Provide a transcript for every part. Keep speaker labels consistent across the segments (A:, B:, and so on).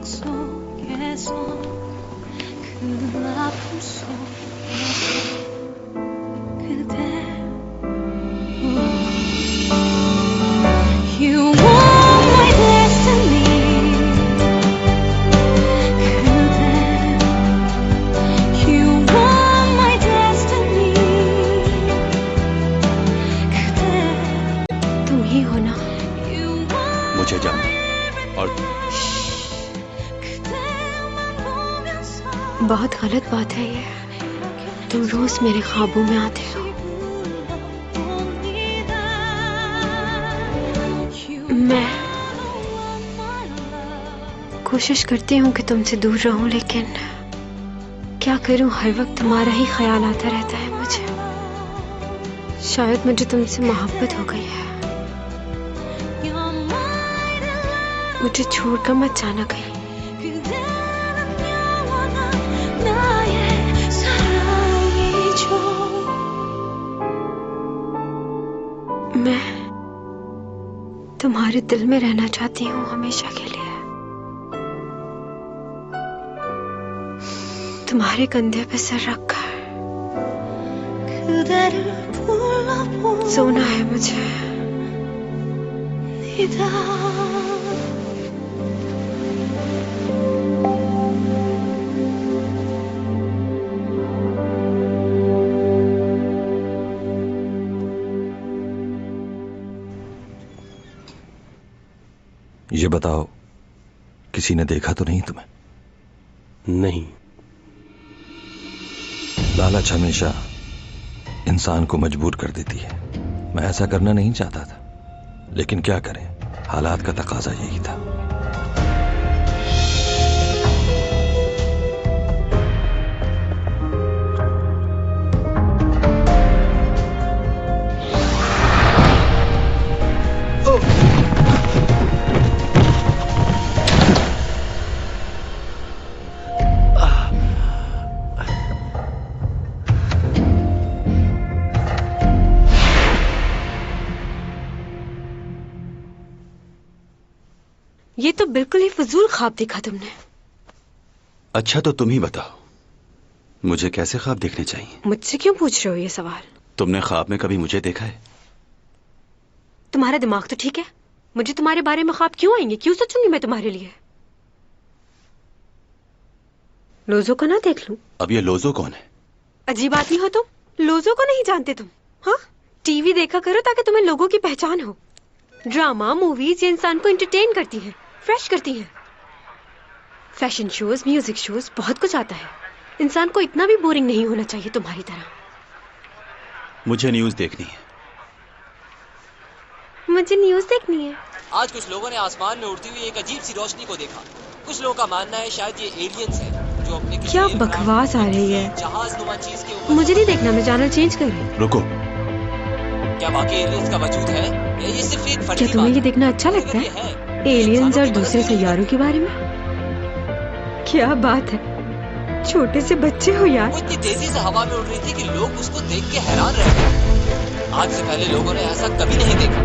A: 속에서 그 아픔 속에서 그대 You are my destiny 그대 You are my destiny 그대 तुम ही हो ना
B: मुझे जाना और
A: बहुत गलत बात है ये तुम रोज मेरे ख्वाबों में आते हो मैं कोशिश करती हूँ कि तुमसे दूर रहूं लेकिन क्या करूं हर वक्त तुम्हारा ही ख्याल आता रहता है मुझे शायद मुझे तुमसे मोहब्बत हो गई है मुझे छोड़कर मत जाना कहीं मैं तुम्हारे दिल में रहना चाहती हूँ हमेशा के लिए तुम्हारे कंधे पे सर रखकर सोना है मुझे
B: ये बताओ किसी ने देखा तो नहीं तुम्हें?
C: नहीं।
B: लालच हमेशा इंसान को मजबूर कर देती है। मैं ऐसा करना नहीं चाहता था लेकिन क्या करें हालात का तकाजा यही था।
A: ये तो बिल्कुल ही फजूल ख्वाब देखा तुमने।
C: अच्छा तो तुम ही बताओ मुझे कैसे ख्वाब देखने चाहिए?
A: मुझसे क्यों पूछ रहे हो ये सवाल?
C: तुमने ख्वाब में कभी मुझे देखा है?
A: तुम्हारा दिमाग तो ठीक है? मुझे तुम्हारे बारे में ख्वाब क्यों आएंगे? क्यों सोचूंगी मैं तुम्हारे लिए? लोजो को ना देख लूं?
C: अब ये लोजो कौन है?
A: अजीब आदमी हो तुम, लोजो को नहीं जानते तुम? हाँ, टीवी देखा करो ताकि तुम्हें लोगों की पहचान हो। ड्रामा मूवीज ये इंसान को एंटरटेन करती है, फ्रेश करती है। फैशन शोज, म्यूजिक शोज, बहुत कुछ आता है। इंसान को इतना भी बोरिंग नहीं होना चाहिए तुम्हारी तरह।
C: मुझे न्यूज देखनी है।
A: मुझे न्यूज देखनी है।
D: आज कुछ लोगों ने आसमान में उड़ती हुई एक अजीब सी रोशनी को देखा। कुछ लोगों का मानना है शायद ये एलियंस है जो अपने
A: क्या बकवास आ रही है?
D: जहाज नुमा चीज के ऊपर।
A: मुझे नहीं देखना, मैं चैनल चेंज कर रही हूँ।
C: रुको,
D: क्या वाकई एलियंस का वजूद है या ये सिर्फ एक फर्जी
A: क्या तुम्हें ये देखना अच्छा
D: बात
A: लगता है? एलियंस और दूसरे सैयारों के बारे में? क्या बात है, छोटे से बच्चे हो यार।
D: वो इतनी तेजी से हवा में उड़ रही थी कि लोग उसको देख के हैरान रह गए। आज से पहले लोगों ने ऐसा कभी नहीं देखा।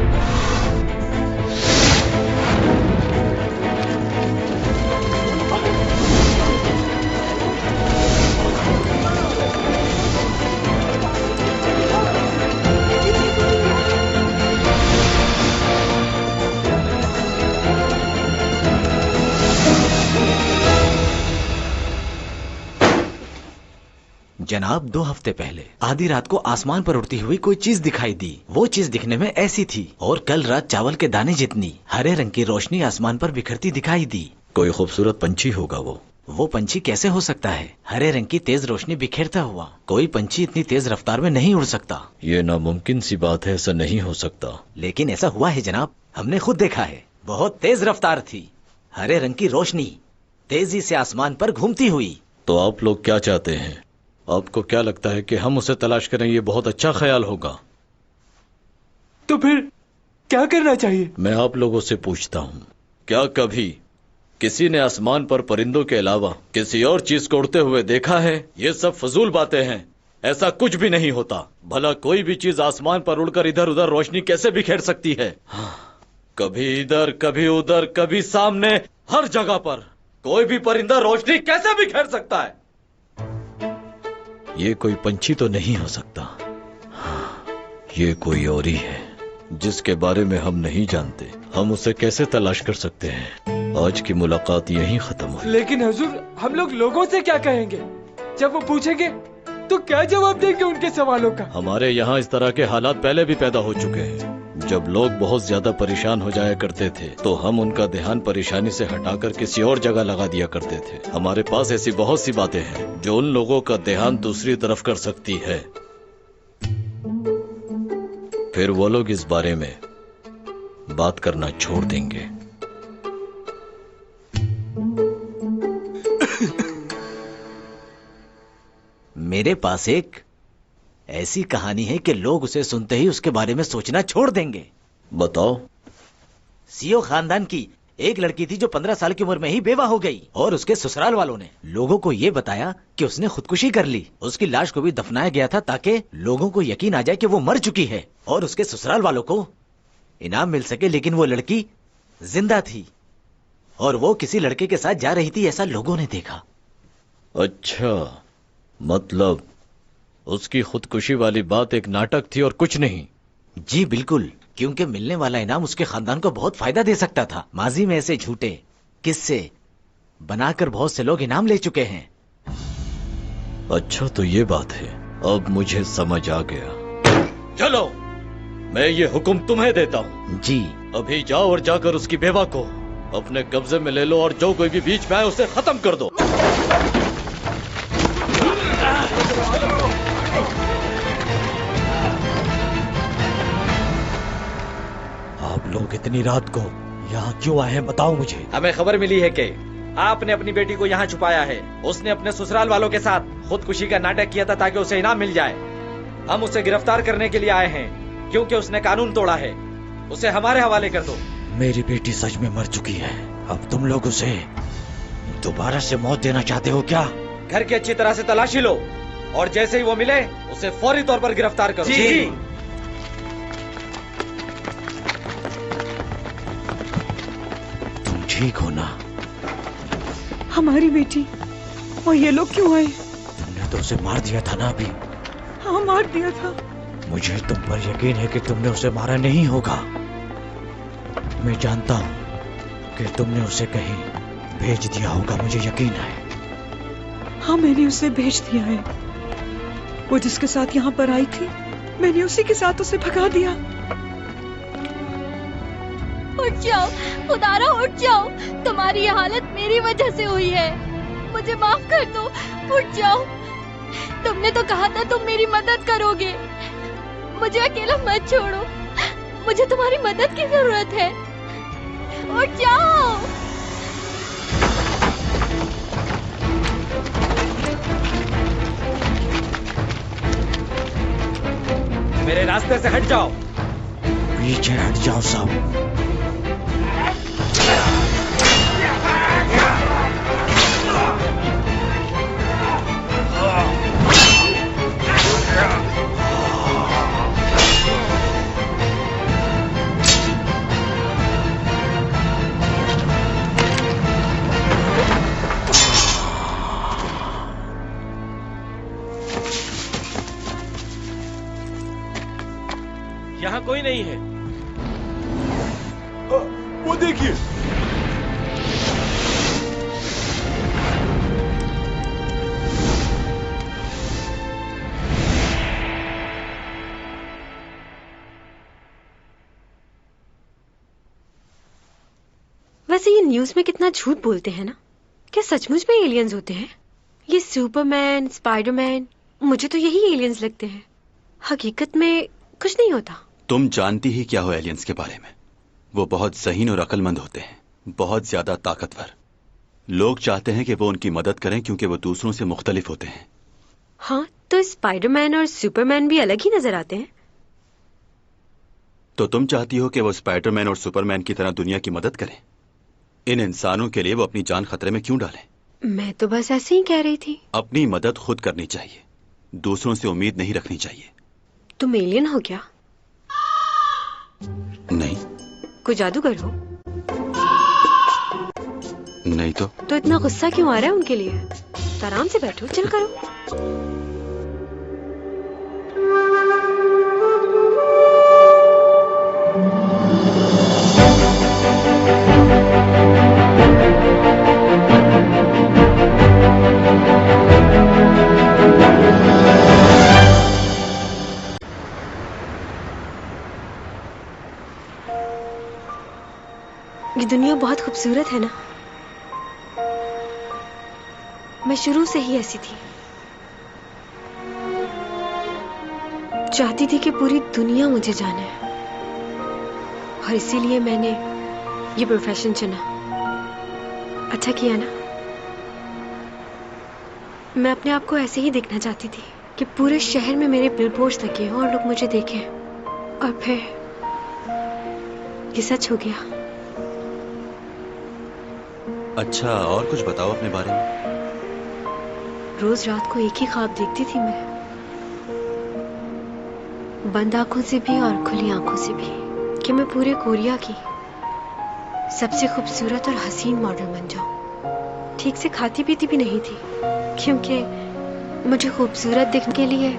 E: जनाब 2 हफ्ते पहले आधी रात को आसमान पर उड़ती हुई कोई चीज दिखाई दी। वो चीज दिखने में ऐसी थी और कल रात चावल के दाने जितनी हरे रंग की रोशनी आसमान पर बिखरती दिखाई दी।
B: कोई खूबसूरत पंछी होगा
E: वो पंछी कैसे हो सकता है? हरे रंग की तेज रोशनी बिखेरता हुआ कोई पंछी इतनी तेज रफ्तार में नहीं उड़ सकता।
B: ये नामुमकिन सी बात है, ऐसा नहीं हो सकता।
E: लेकिन ऐसा हुआ है जनाब, हमने खुद देखा है। बहुत तेज रफ्तार थी, हरे रंग की रोशनी तेजी से आसमान पर घूमती हुई।
B: तो आप लोग क्या चाहते हैं? आपको क्या लगता है कि हम उसे तलाश करें? ये बहुत अच्छा ख्याल होगा।
E: तो फिर क्या करना चाहिए?
B: मैं आप लोगों से पूछता हूँ, क्या कभी किसी ने आसमान पर परिंदों के अलावा किसी और चीज को उड़ते हुए देखा है? ये सब फजूल बातें हैं, ऐसा कुछ भी नहीं होता। भला कोई भी चीज आसमान पर उड़कर इधर उधर रोशनी कैसे बिखेर सकती है? कभी इधर, कभी उधर, कभी सामने, हर जगह पर। कोई भी परिंदा रोशनी कैसे बिखेर सकता है? ये कोई पंछी तो नहीं हो सकता। ये कोई और ही है जिसके बारे में हम नहीं जानते। हम उसे कैसे तलाश कर सकते हैं? आज की मुलाकात यहीं खत्म हुई।
F: लेकिन हुजूर, हम लोग लोगों से क्या कहेंगे? जब वो पूछेंगे तो क्या जवाब देंगे उनके सवालों का?
B: हमारे यहाँ इस तरह के हालात पहले भी पैदा हो चुके हैं। जब लोग बहुत ज्यादा परेशान हो जाया करते थे तो हम उनका ध्यान परेशानी से हटाकर किसी और जगह लगा दिया करते थे। हमारे पास ऐसी बहुत सी बातें हैं जो उन लोगों का ध्यान दूसरी तरफ कर सकती है। फिर वो लोग इस बारे में बात करना छोड़ देंगे।
E: मेरे पास एक ऐसी कहानी है कि लोग उसे सुनते ही उसके बारे में सोचना छोड़ देंगे।
B: बताओ।
E: सीओ खानदान की एक लड़की थी जो 15 साल की उम्र में ही बेवा हो गई और उसके ससुराल वालों ने लोगों को यह बताया कि उसने खुदकुशी कर ली। उसकी लाश को भी दफनाया गया था ताकि लोगों को यकीन आ जाए कि वो मर चुकी है और उसके ससुराल वालों को इनाम मिल सके। लेकिन वो लड़की जिंदा थी और वो किसी लड़के के साथ जा रही थी, ऐसा लोगों ने देखा।
B: अच्छा, मतलब उसकी खुदकुशी वाली बात एक नाटक थी और कुछ नहीं?
E: जी बिल्कुल, क्योंकि मिलने वाला इनाम उसके खानदान को बहुत फायदा दे सकता था। माजी में ऐसे झूठे किस्से बनाकर बहुत से लोग इनाम ले चुके हैं।
B: अच्छा, तो ये बात है। अब मुझे समझ आ गया। चलो, मैं ये हुक्म तुम्हें देता हूँ।
E: जी।
B: अभी जाओ और जाकर उसकी बेवा को अपने कब्जे में ले लो और जो कोई भी बीच में आए उसे खत्म कर दो।
G: आप लोग इतनी रात को यहाँ क्यों आए हैं, बताओ मुझे।
H: हमें खबर मिली है कि आपने अपनी बेटी को यहाँ छुपाया है। उसने अपने ससुराल वालों के साथ खुदकुशी का नाटक किया था ताकि उसे इनाम मिल जाए। हम उसे गिरफ्तार करने के लिए आए हैं क्योंकि उसने कानून तोड़ा है। उसे हमारे हवाले कर दो।
G: मेरी बेटी सच में मर चुकी है। अब तुम लोग उसे दोबारा से मौत देना चाहते हो क्या?
H: घर की अच्छी तरह से तलाशी लो और जैसे ही वो मिले उसे फौरी तौर पर गिरफ्तार करो।
E: जी।
G: तुम ठीक हो ना?
I: हमारी बेटी और ये लोग क्यों आए?
G: तुमने तो उसे मार दिया था ना अभी।
I: हाँ, मार दिया था।
G: मुझे तुम पर यकीन है कि तुमने उसे मारा नहीं होगा। मैं जानता हूँ कि तुमने उसे कहीं भेज दिया होगा, मुझे यकीन है।
I: हाँ, मैंने उसे भेज दिया है। वो जिसके साथ यहाँ पर आई थी, मैंने उसी के साथ उसे भगा दिया।
J: उठ जाओ खुदारा, उठ जाओ। तुम्हारी ये हालत मेरी वजह से हुई है। मुझे माफ कर दो, उठ जाओ। तुमने तो कहा था तुम मेरी मदद करोगे। मुझे अकेला मत छोड़ो, मुझे तुम्हारी मदद की जरूरत है। उठ जाओ।
H: मेरे रास्ते से हट जाओ।
G: पीछे हट जाओ सब।
H: यहाँ कोई नहीं है।
F: वो देखिए।
A: वैसे ये न्यूज में कितना झूठ बोलते हैं ना। क्या सचमुच में एलियंस होते हैं? ये सुपरमैन, स्पाइडरमैन, मुझे तो यही एलियंस लगते हैं। हकीकत में कुछ नहीं होता।
C: तुम जानती ही क्या हो एलियंस के बारे में? वो बहुत ज़हीन और अक्लमंद होते हैं, बहुत ज्यादा ताकतवर। लोग चाहते हैं कि वो उनकी मदद करें क्योंकि वो दूसरों से मुख्तलिफ होते हैं।
A: हाँ, तो स्पाइडरमैन और सुपरमैन भी अलग ही नजर आते हैं।
C: तो तुम चाहती हो कि वो स्पाइडरमैन और सुपरमैन की तरह दुनिया की मदद करें? इन इंसानों के लिए वो अपनी जान खतरे में क्यों डालें?
A: मैं तो बस ऐसे ही कह रही थी।
C: अपनी मदद खुद करनी चाहिए, दूसरों से उम्मीद नहीं रखनी चाहिए।
A: तुम एलियन हो क्या?
C: नहीं।
A: कोई जादूगर हो?
C: नहीं तो
A: इतना गुस्सा क्यों आ रहा है उनके लिए? तो आराम से बैठो, चिल करो। ये दुनिया बहुत खूबसूरत है ना। मैं शुरू से ही ऐसी थी, चाहती थी कि पूरी दुनिया मुझे जाने, और इसीलिए मैंने ये प्रोफेशन चुना। अच्छा किया ना। मैं अपने आप को ऐसे ही देखना चाहती थी कि पूरे शहर में मेरे बिलबोर्ड्स लगे हों और लोग मुझे देखें, और फिर ये सच हो गया।
C: अच्छा, और कुछ बताओ अपने बारे में।
A: रोज रात को एक ही ख्वाब देखती थी मैं, बंद आंखों से भी और खुली आंखों से भी, कि मैं पूरे कोरिया की सबसे खूबसूरत और हसीन मॉडल बन जाऊं। ठीक से खाती पीती भी नहीं थी, क्योंकि मुझे खूबसूरत दिखने के लिए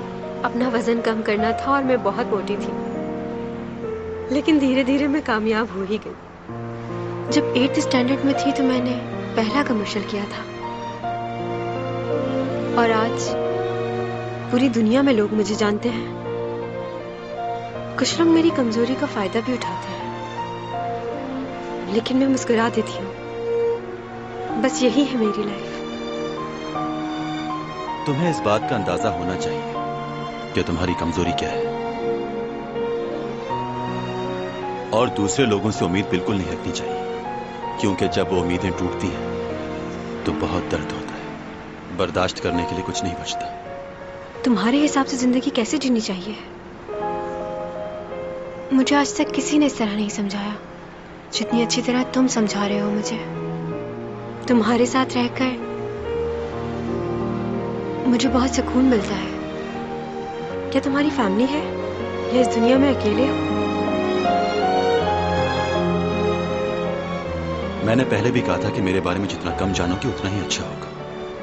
A: अपना वजन कम करना था और मैं बहुत मोटी थी। लेकिन धीरे धीरे मैं कामयाब हो ही गई। जब 8th स्टैंडर्ड में थी तो मैंने पहला कमर्शियल किया था, और आज पूरी दुनिया में लोग मुझे जानते हैं। कुछ लोग मेरी कमजोरी का फायदा भी उठाते हैं, लेकिन मैं मुस्कुरा देती हूँ। बस यही है मेरी लाइफ।
C: तुम्हें इस बात का अंदाजा होना चाहिए कि तुम्हारी कमजोरी क्या है, और दूसरे लोगों से उम्मीद बिल्कुल नहीं रखनी चाहिए, क्योंकि जब वो उम्मीदें टूटती हैं तो बहुत दर्द होता है। बर्दाश्त करने के लिए कुछ नहीं बचता।
A: तुम्हारे हिसाब से जिंदगी कैसे जीनी चाहिए? मुझे आज तक किसी ने इस तरह नहीं समझाया जितनी अच्छी तरह तुम समझा रहे हो मुझे। तुम्हारे साथ रहकर मुझे बहुत सुकून मिलता है। क्या तुम्हारी फैमिली है या इस दुनिया में अकेले हो?
C: मैंने पहले भी कहा था कि मेरे बारे में जितना कम जानोगे उतना ही अच्छा होगा।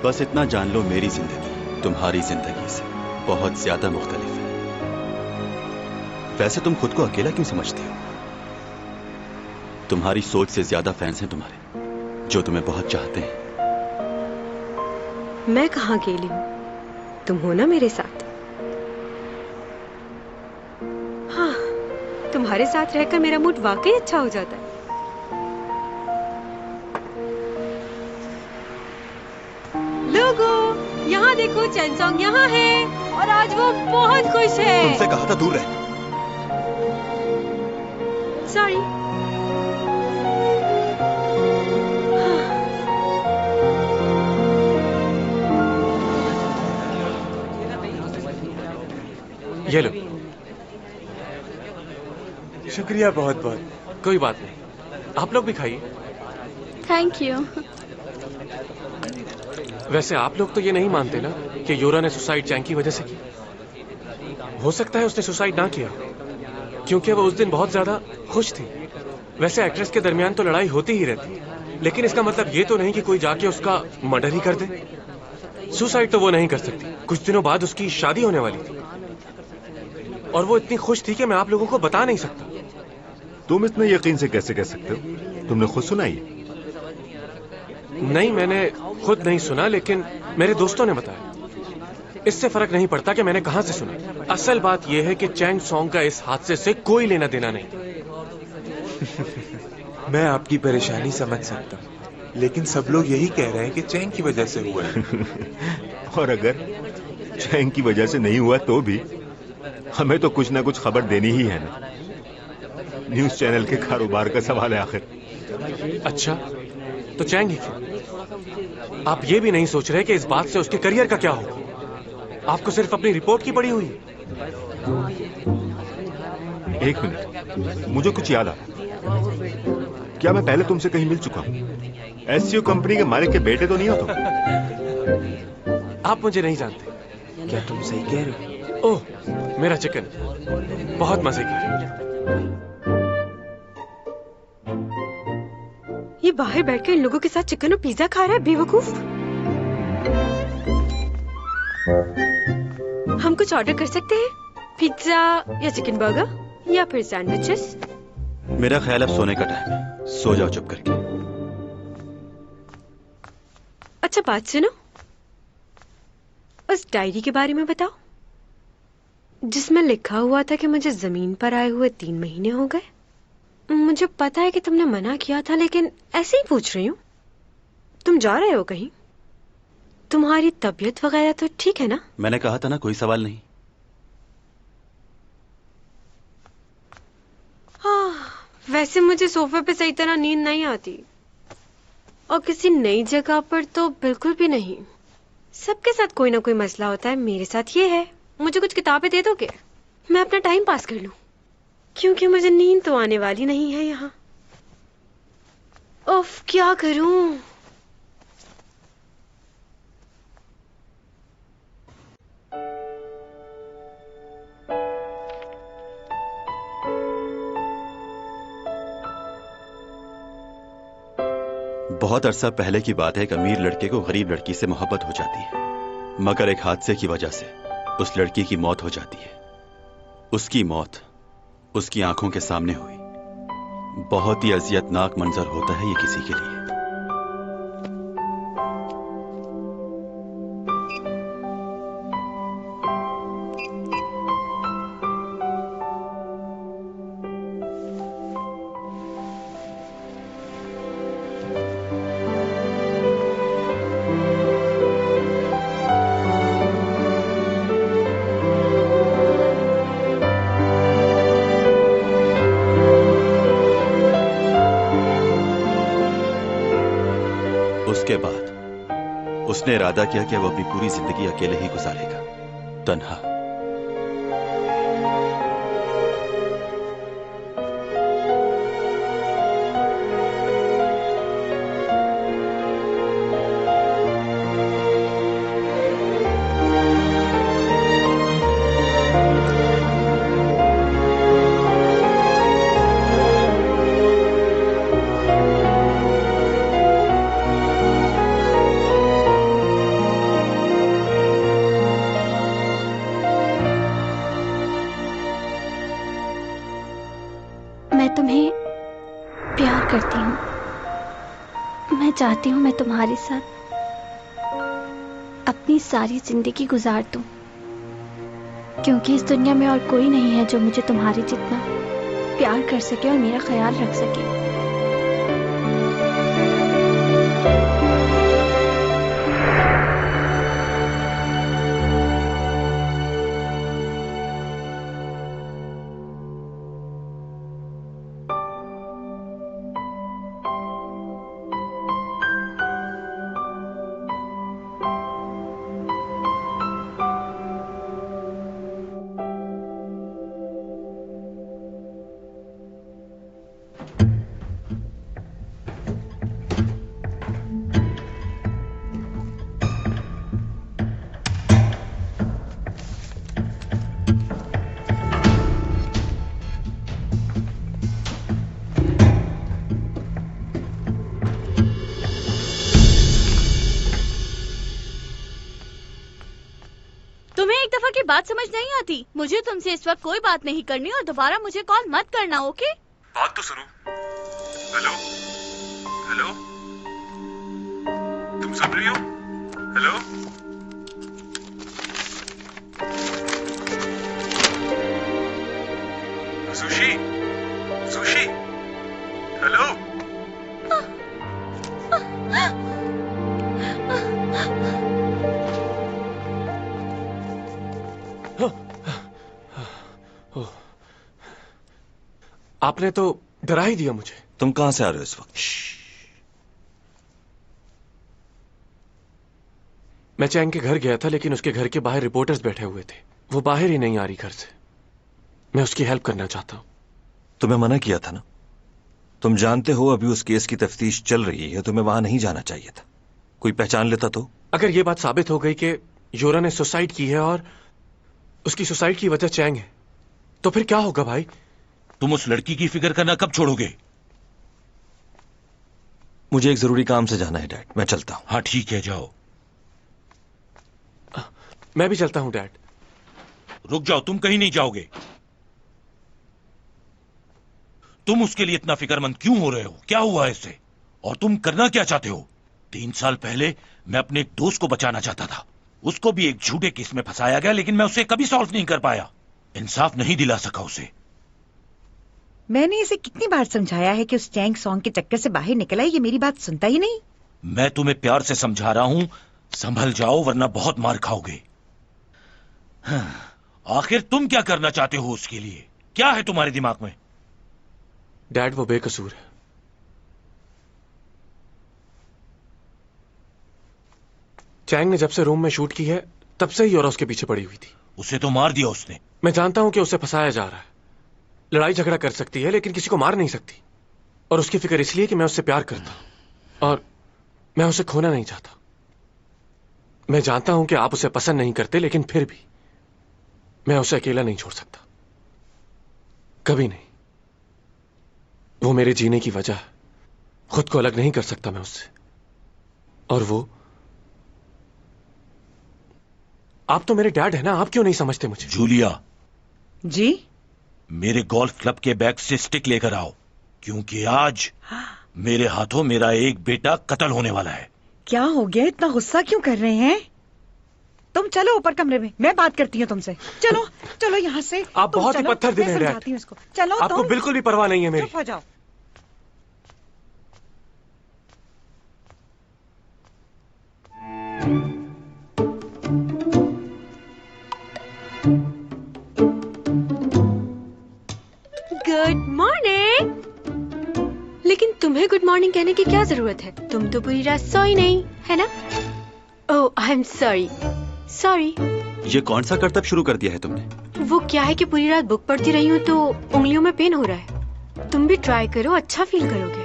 C: बस इतना जान लो, मेरी जिंदगी तुम्हारी जिंदगी से बहुत ज्यादा मुख्तलिफ है। वैसे तुम खुद को अकेला क्यों समझती हो? तुम्हारी सोच से ज्यादा फैंस हैं तुम्हारे, जो तुम्हें बहुत चाहते हैं।
A: मैं कहाँ अकेली हूँ? तुम हो ना मेरे साथ। हाँ, तुम्हारे साथ रहकर मेरा मूड वाकई अच्छा हो जाता है। लोगों, यहाँ देखो, चैनसोंग यहाँ है और आज वो बहुत खुश है।
C: तुमसे कहा था दूर रहे।
A: सॉरी।
K: ये लो। शुक्रिया बहुत बहुत। कोई बात नहीं, आप लोग भी खाइए।
J: Thank you.
K: वैसे आप लोग तो ये नहीं मानते ना कि योरा ने सुसाइड चैंग की वजह से की। हो सकता है उसने सुसाइड ना किया क्योंकि वो उस दिन बहुत ज्यादा खुश थी। वैसे एक्ट्रेस के दरमियान तो लड़ाई होती ही रहती है, लेकिन इसका मतलब ये तो नहीं कि कोई जाके उसका मर्डर ही कर दे। सुसाइड तो वो नहीं कर सकती। कुछ दिनों बाद उसकी शादी होने वाली थी और वो इतनी खुश थी कि मैं आप लोगों को बता नहीं सकता।
L: तुम इतने यकीन से कैसे कह सकते हो? तुमने खुद सुना ही?
K: नहीं, मैंने खुद नहीं सुना, लेकिन मेरे दोस्तों ने बताया। इससे फर्क नहीं पड़ता कि मैंने कहां से सुना। असल बात यह है कि चैंग सॉन्ग का इस हादसे से कोई लेना देना नहीं।
M: मैं आपकी परेशानी समझ सकता हूँ, लेकिन सब लोग यही कह रहे हैं कि चैंग की वजह से हुआ है।
L: और अगर चैंग की वजह से नहीं हुआ तो भी हमें तो कुछ ना कुछ खबर देनी ही है ना। न्यूज चैनल के कारोबार का सवाल है आखिर।
K: अच्छा, तो चैंग ही क्यों? आप ये भी नहीं सोच रहे कि इस बात से उसके करियर का क्या होगा? आपको सिर्फ अपनी रिपोर्ट की पड़ी हुई है।
L: एक मिनट, मुझे कुछ याद आया। क्या मैं पहले तुमसे कहीं मिल चुका हूँ? एससीओ कंपनी के मालिक के बेटे तो नहीं हो तुम?
K: आप मुझे नहीं जानते।
M: क्या तुम सही कह रहे हो?
K: ओह, मेरा चिकन बहुत मजे का है।
A: ये बाहर बैठकर इन लोगों के साथ चिकन और पिज्जा खा रहा है बेवकूफ। हम कुछ ऑर्डर कर सकते हैं? पिज्जा या चिकन बर्गर या फिर सैंडविचेस?
C: मेरा ख्याल अब सोने का टाइम है, सो जाओ चुप करके।
A: अच्छा बात सुनो, उस डायरी के बारे में बताओ जिसमें लिखा हुआ था कि मुझे जमीन पर आए हुए 3 महीने हो गए। मुझे पता है कि तुमने मना किया था, लेकिन ऐसे ही पूछ रही हूँ। तुम जा रहे हो कहीं? तुम्हारी तबीयत वगैरह तो ठीक है ना?
C: मैंने कहा था ना, कोई सवाल नहीं।
A: हाँ, वैसे मुझे सोफे पे सही तरह नींद नहीं आती, और किसी नई जगह पर तो बिल्कुल भी नहीं। सबके साथ कोई ना कोई मसला होता है, मेरे साथ ये है। मुझे कुछ किताबें दे दोगे? मैं अपना टाइम पास कर लूं, क्योंकि मुझे नींद तो आने वाली नहीं है यहाँ। उफ, क्या करूं?
C: बहुत अरसा पहले की बात है, एक अमीर लड़के को गरीब लड़की से मोहब्बत हो जाती है, मगर एक हादसे की वजह से उस लड़की की मौत हो जाती है। उसकी मौत उसकी आंखों के सामने हुई। बहुत ही अजियतनाक मंजर होता है ये किसी के लिए। उसके बाद उसने इरादा किया कि वो अपनी पूरी जिंदगी अकेले ही गुजारेगा, तन्हा।
J: चाहती हूँ मैं तुम्हारे साथ अपनी सारी जिंदगी गुजार दूं, क्योंकि इस दुनिया में और कोई नहीं है जो मुझे तुम्हारे जितना प्यार कर सके और मेरा ख्याल रख सके। बात समझ नहीं आती। मुझे तुमसे इस वक्त कोई बात नहीं करनी और दोबारा मुझे कॉल मत करना, ओके?
M: बात तो सुनो। हेलो हेलो, तुम सुन रही हो? Hello sushi, sushi, hello.
K: आपने तो डरा ही दिया मुझे।
N: तुम कहां से आ रहे हो इस वक्त?
K: मैं चैंग के घर गया था, लेकिन उसके घर के बाहर रिपोर्टर्स बैठे हुए थे। वो बाहर ही नहीं आ रही घर से। मैं उसकी हेल्प करना चाहता हूं।
N: तुम्हें मना किया था ना? तुम जानते हो अभी उस केस की तफ्तीश चल रही है, तुम्हें वहां नहीं जाना चाहिए था। कोई पहचान लेता तो?
K: अगर ये बात साबित हो गई कि योरा ने सुसाइड की है और उसकी सुसाइड की वजह चैंग है, तो फिर क्या होगा भाई?
O: तुम उस लड़की की फिक्र करना कब छोड़ोगे?
N: मुझे एक जरूरी काम से जाना है डैड, मैं चलता हूँ।
O: हाँ ठीक है, जाओ।
K: मैं भी चलता हूँ डैड।
O: रुक जाओ, तुम कहीं नहीं जाओगे। तुम उसके लिए इतना फिक्रमंद क्यों हो रहे हो? क्या हुआ इससे? और तुम करना क्या चाहते हो? 3 साल पहले मैं अपने एक दोस्त को बचाना चाहता था। उसको भी एक झूठे केस में फंसाया गया, लेकिन मैं उसे कभी सॉल्व नहीं कर पाया। इंसाफ नहीं दिला सका उसे।
P: मैंने इसे कितनी बार समझाया है कि उस चैंग सॉन्ग के चक्कर से बाहर निकल आए, ये मेरी बात सुनता ही नहीं।
O: मैं तुम्हें प्यार से समझा रहा हूं, संभल जाओ वरना बहुत मार खाओगे। आखिर तुम क्या करना चाहते हो उसके लिए? क्या है तुम्हारे दिमाग में?
K: डैड वो बेकसूर है। चैंग ने जब से रूम में शूट की है तब से ही योरा उसके पीछे पड़ी हुई थी।
O: उसे तो मार दिया उसने।
K: मैं जानता हूं कि उसे फंसाया जा रहा है। लड़ाई झगड़ा कर सकती है लेकिन किसी को मार नहीं सकती। और उसकी फिक्र इसलिए कि मैं उससे प्यार करता हूं और मैं उसे खोना नहीं चाहता। मैं जानता हूं कि आप उसे पसंद नहीं करते, लेकिन फिर भी मैं उसे अकेला नहीं छोड़ सकता, कभी नहीं। वो मेरे जीने की वजह है। खुद को अलग नहीं कर सकता मैं उससे। और वो आप तो मेरे डैड है ना, आप क्यों नहीं समझते मुझे?
O: जूलिया
P: जी,
O: मेरे गोल्फ क्लब के बैग से स्टिक लेकर आओ, क्योंकि आज मेरे हाथों मेरा एक बेटा कत्ल होने वाला है।
P: क्या हो गया? इतना गुस्सा क्यों कर रहे हैं? तुम चलो ऊपर कमरे में, मैं बात करती हूँ तुमसे। चलो चलो यहाँ से।
K: आप बहुत ही पत्थर दिल हैं डैड।
P: समझाती हूँ इसको। चलो
K: आपको बिल्कुल भी परवाह नहीं है मेरी।
P: चुप हो जाओ।
A: Good morning. लेकिन तुम्हें गुड मॉर्निंग कहने की क्या जरूरत है? तुम तो पूरी रात सोई नहीं, है ना? ओह, आई एम सॉरी। सॉरी।
C: ये कौन सा करतब शुरू कर दिया है तुमने?
A: वो क्या है कि पूरी रात बुक पढ़ती रही हूँ तो उंगलियों में पेन हो रहा है। तुम भी ट्राई करो, अच्छा फील करोगे।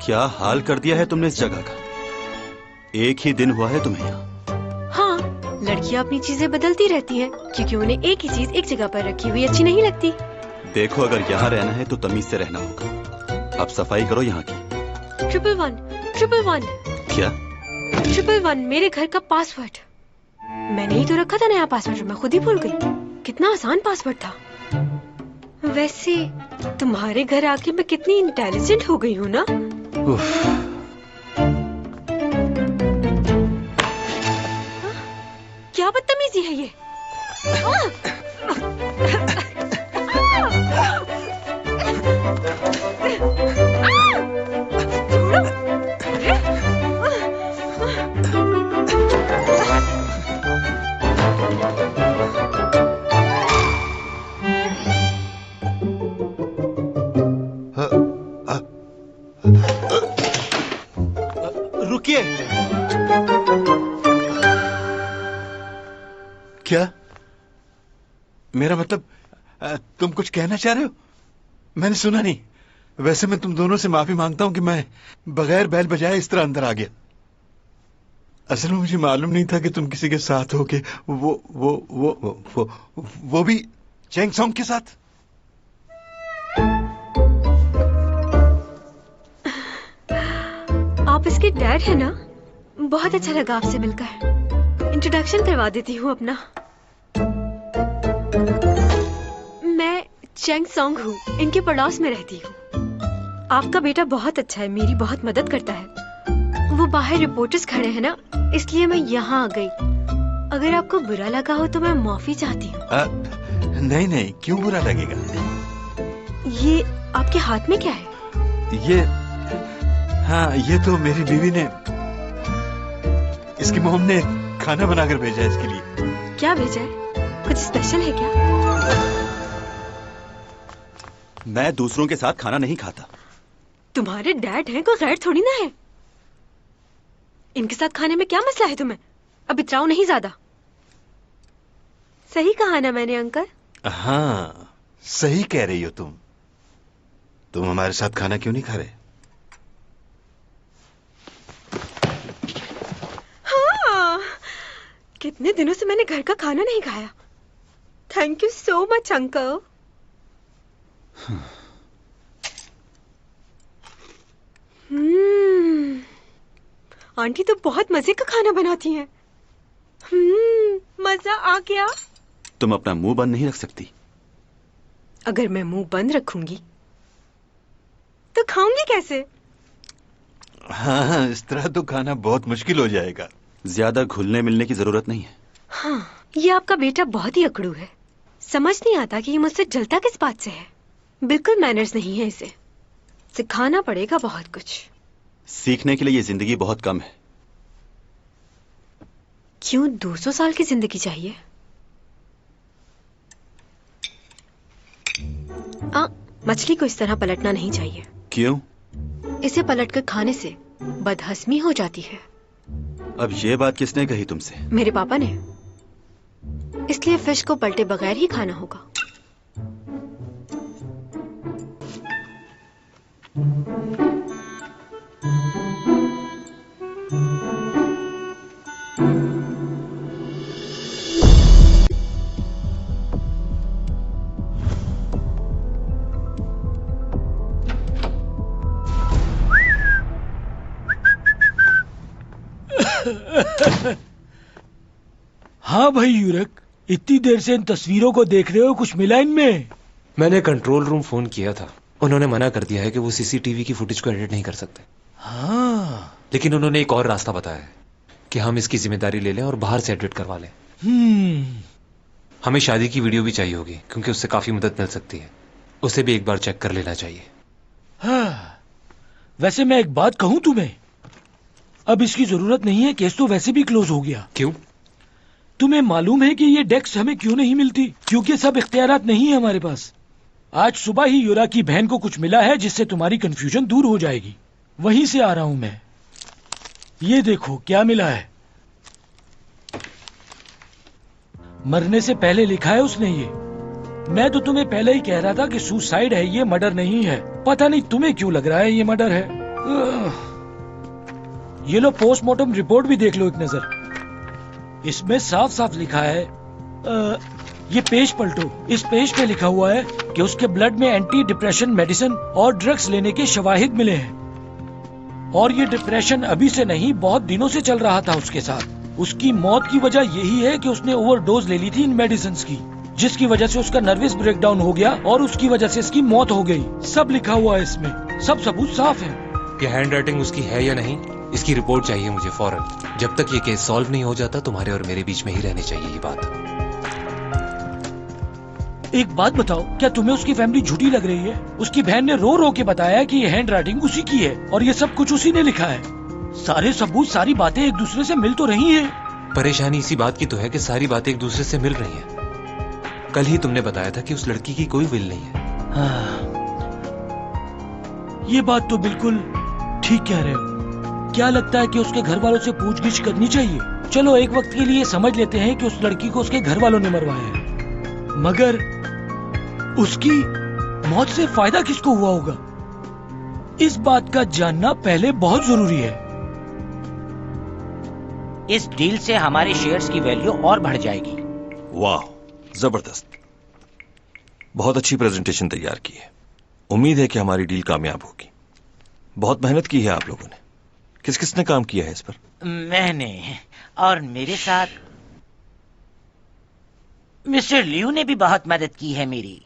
C: क्या हाल कर दिया है तुमने इस जगह का? एक ही दिन हुआ है तुम्हें यहाँ।
A: हाँ, लड़कियाँ अपनी चीजें बदलती रहती हैं, क्योंकि उन्हें एक ही चीज एक जगह पर रखी हुई अच्छी नहीं लगती।
C: देखो, अगर यहाँ रहना है तो तमीज से रहना होगा। अब सफाई करो यहाँ की।
A: 111
C: क्या?
A: 111 मेरे घर का पासवर्ड। मैंने ही तो रखा था नया पासवर्ड, मैं खुद ही भूल गई। कितना आसान पासवर्ड था। वैसे तुम्हारे घर आके मैं कितनी इंटेलिजेंट हो गई हूँ ना। क्या बदतमीजी है ये?
C: रुकिए।
Q: क्या? मेरा मतलब, तुम कुछ कहना चाह रहे हो? मैंने सुना नहीं। वैसे मैं तुम दोनों से माफी मांगता हूं कि मैं बगैर बैल बजाए इस तरह अंदर आ गया। असल में मुझे मालूम नहीं था कि तुम किसी के साथ हो के वो भी चैंग सॉन्ग के साथ।
A: आप इसके डैड है ना? बहुत अच्छा लगा आपसे मिलकर। इंट्रोडक्शन करवा देती हूँ अपना। मैं चैंग सॉन्ग हूँ, इनके पड़ोस में रहती हूँ। आपका बेटा बहुत अच्छा है, मेरी बहुत मदद करता है। वो बाहर रिपोर्टर्स खड़े हैं ना, इसलिए मैं यहाँ आ गई। अगर आपको बुरा लगा हो तो मैं माफी चाहती हूँ।
Q: नहीं नहीं, क्यों बुरा लगेगा?
A: ये आपके हाथ में क्या है?
Q: हाँ, ये तो मेरी बीवी ने, इसकी मोम ने खाना बनाकर भेजा है इसके लिए।
A: क्या भेजा है? कुछ स्पेशल है क्या?
C: मैं दूसरों के साथ खाना नहीं खाता।
A: तुम्हारे डैड हैं, कोई गैर थोड़ी ना है। इनके साथ खाने में क्या मसला है तुम्हें? अब इतराओ नहीं ज्यादा। सही कहा ना मैंने अंकल?
Q: हाँ, सही कह रही हो तुम। तुम हमारे साथ खाना क्यों नहीं खा रहे?
A: हाँ, कितने दिनों से मैंने घर का खाना नहीं खाया। Thank you so much uncle. Aunty तो बहुत मजे का खाना बनाती हैं। मजा आ गया।
C: तुम अपना मुंह बंद नहीं रख सकती?
A: अगर मैं मुंह बंद रखूंगी तो खाऊंगी कैसे?
Q: हाँ, इस तरह तो खाना बहुत मुश्किल हो जाएगा।
C: ज्यादा घुलने मिलने की जरूरत नहीं है।
A: हाँ, ये आपका बेटा बहुत ही अकड़ू है। समझ नहीं आता कि ये मुझसे जलता किस बात से है। बिल्कुल मैनर्स नहीं है इसे। सिखाना पड़ेगा बहुत कुछ।
C: सीखने के लिए ये जिंदगी बहुत कम है।
A: क्यों 200 साल की जिंदगी चाहिए? मछली को इस तरह पलटना नहीं चाहिए।
C: क्यों?
A: इसे पलटकर खाने से बदहजमी हो जाती है।
C: अब ये बात किसने कही तुमसे?
A: मेरे पापा ने। इसलिए फिश को पलटे बगैर ही खाना होगा।
R: हाँ भाई यूरक, इतनी देर से इन तस्वीरों को देख रहे हो, कुछ मिला इनमें?
K: मैंने कंट्रोल रूम फोन किया था। उन्होंने मना कर दिया है कि वो सीसीटीवी की फुटेज को एडिट नहीं कर सकते।
R: हाँ,
K: लेकिन उन्होंने एक और रास्ता बताया है कि हम इसकी जिम्मेदारी ले लें और बाहर से एडिट करवा लें। हमें शादी की वीडियो भी चाहिए होगी क्योंकि उससे काफी मदद मिल सकती है। उसे भी एक बार चेक कर लेना चाहिए।
R: हाँ, वैसे मैं एक बात कहूं तुम्हें, अब इसकी जरूरत नहीं है, केस तो वैसे भी क्लोज हो गया।
K: क्यों?
R: तुम्हें मालूम है कि ये डेस्क हमें क्यों नहीं मिलती? क्योंकि सब इख्तियारात नहीं है हमारे पास। आज सुबह ही यूरा की बहन को कुछ मिला है जिससे तुम्हारी कंफ्यूजन दूर हो जाएगी। वहीं से आ रहा हूं मैं। ये देखो क्या मिला है। मरने से पहले लिखा है उसने ये। मैं तो तुम्हें पहले ही कह रहा था कि सुसाइड है, ये मर्डर नहीं है। पता नहीं तुम्हें क्यों लग रहा है ये मर्डर है। ये लो, पोस्टमार्टम रिपोर्ट भी देख लो एक नजर। इसमें साफ साफ लिखा है, ये पेज पलटो। इस पेज पे लिखा हुआ है कि उसके ब्लड में एंटी डिप्रेशन मेडिसिन और ड्रग्स लेने के शवाहिद मिले हैं। और ये डिप्रेशन अभी से नहीं, बहुत दिनों से चल रहा था उसके साथ। उसकी मौत की वजह यही है कि उसने ओवरडोज ले ली थी इन मेडिसिन की, जिसकी वजह से उसका नर्वस ब्रेकडाउन हो गया और उसकी वजह से इसकी मौत हो गई। सब लिखा हुआ है इसमें, सब सबूत साफ है।
K: ये हैंड राइटिंग उसकी है या नहीं, इसकी रिपोर्ट चाहिए मुझे फौरन। जब तक ये केस सॉल्व नहीं हो जाता तुम्हारे और मेरे बीच में ही रहनी चाहिए ये बात।
R: एक बात बताओ, क्या तुम्हें उसकी फैमिली झूठी लग रही है? उसकी बहन ने रो रो के बताया कि ये हैंड राइटिंग उसी की है और ये सब कुछ उसी ने लिखा है। सारे सबूत, सारी बातें एक दूसरे से मिल तो रही है।
K: परेशानी इसी बात की तो है कि सारी बातें एक दूसरे से मिल रही हैं। कल ही तुमने बताया था कि उस लड़की की कोई विल नहीं है।
R: हाँ, ये बात तो बिल्कुल ठीक कह रहे हो। क्या लगता है कि उसके घर वालों से पूछगिछ करनी चाहिए? चलो एक वक्त के लिए समझ लेते हैं कि उस लड़की को उसके घर वालों ने मरवाया है, मगर उसकी मौत से फायदा किसको हुआ होगा? इस बात का जानना पहले बहुत जरूरी है।
E: इस डील से हमारे शेयर्स की वैल्यू और बढ़ जाएगी।
N: वाह, जबरदस्त। बहुत अच्छी प्रेजेंटेशन तैयार की है। उम्मीद है कि हमारी डील कामयाब होगी। बहुत मेहनत की है आप लोगों ने। किस किसने काम किया है इस पर?
E: मैंने, और मेरे साथ मिस्टर लियू ने भी बहुत मदद की है मेरी।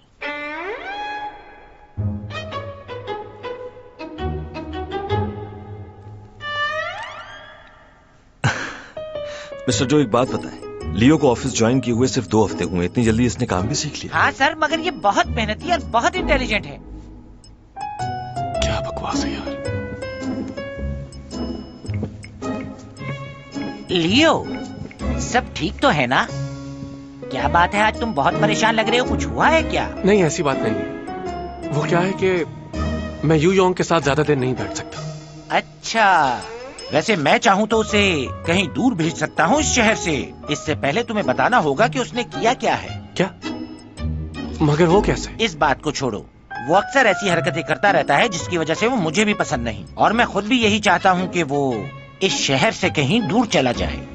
N: मिस्टर जो, एक बात बताएं, लियो को ऑफिस ज्वाइन किए हुए सिर्फ 2 हफ्ते हुए, इतनी जल्दी इसने काम भी सीख लिया?
E: हाँ सर, मगर ये बहुत मेहनती और बहुत इंटेलिजेंट है।
K: क्या बकवास है यार।
E: लियो, सब ठीक तो है ना? क्या बात है, आज तुम बहुत परेशान लग रहे हो, कुछ हुआ है क्या?
K: नहीं, ऐसी बात नहीं है। वो क्या है कि मैं यू योंग के साथ ज्यादा देर नहीं बैठ सकता।
E: अच्छा, वैसे मैं चाहूँ तो उसे कहीं दूर भेज सकता हूँ इस शहर से। इससे पहले तुम्हें बताना होगा कि उसने किया क्या है।
K: क्या? मगर वो कैसे?
E: इस बात को छोड़ो, वो अक्सर ऐसी हरकतें करता रहता है जिसकी वजह से वो मुझे भी पसंद नहीं, और मैं खुद भी यही चाहता हूँ कि वो इस शहर से कहीं दूर चला जाए।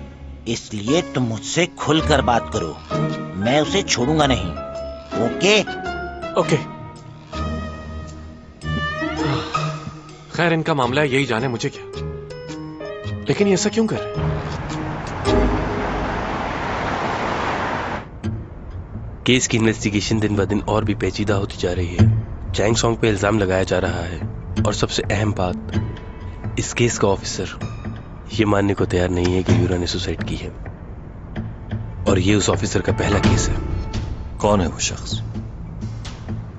E: इसलिए तुम मुझसे खुलकर बात करो, मैं उसे छोड़ूंगा नहीं। ओके?
K: ओके। खैर इनका मामला है, यही जाने मुझे क्या। लेकिन ये ऐसा क्यों कर रहे हैं?
S: केस की इन्वेस्टिगेशन दिन ब दिन और भी पेचीदा होती जा रही है। चैंग सॉन्ग पे इल्जाम लगाया जा रहा है और सबसे अहम बात, इस केस का ऑफिसर ये मानने को तैयार नहीं है कि यूरा ने सुसाइड की है। और ये उस ऑफिसर का पहला केस है।
N: कौन है वो शख्स?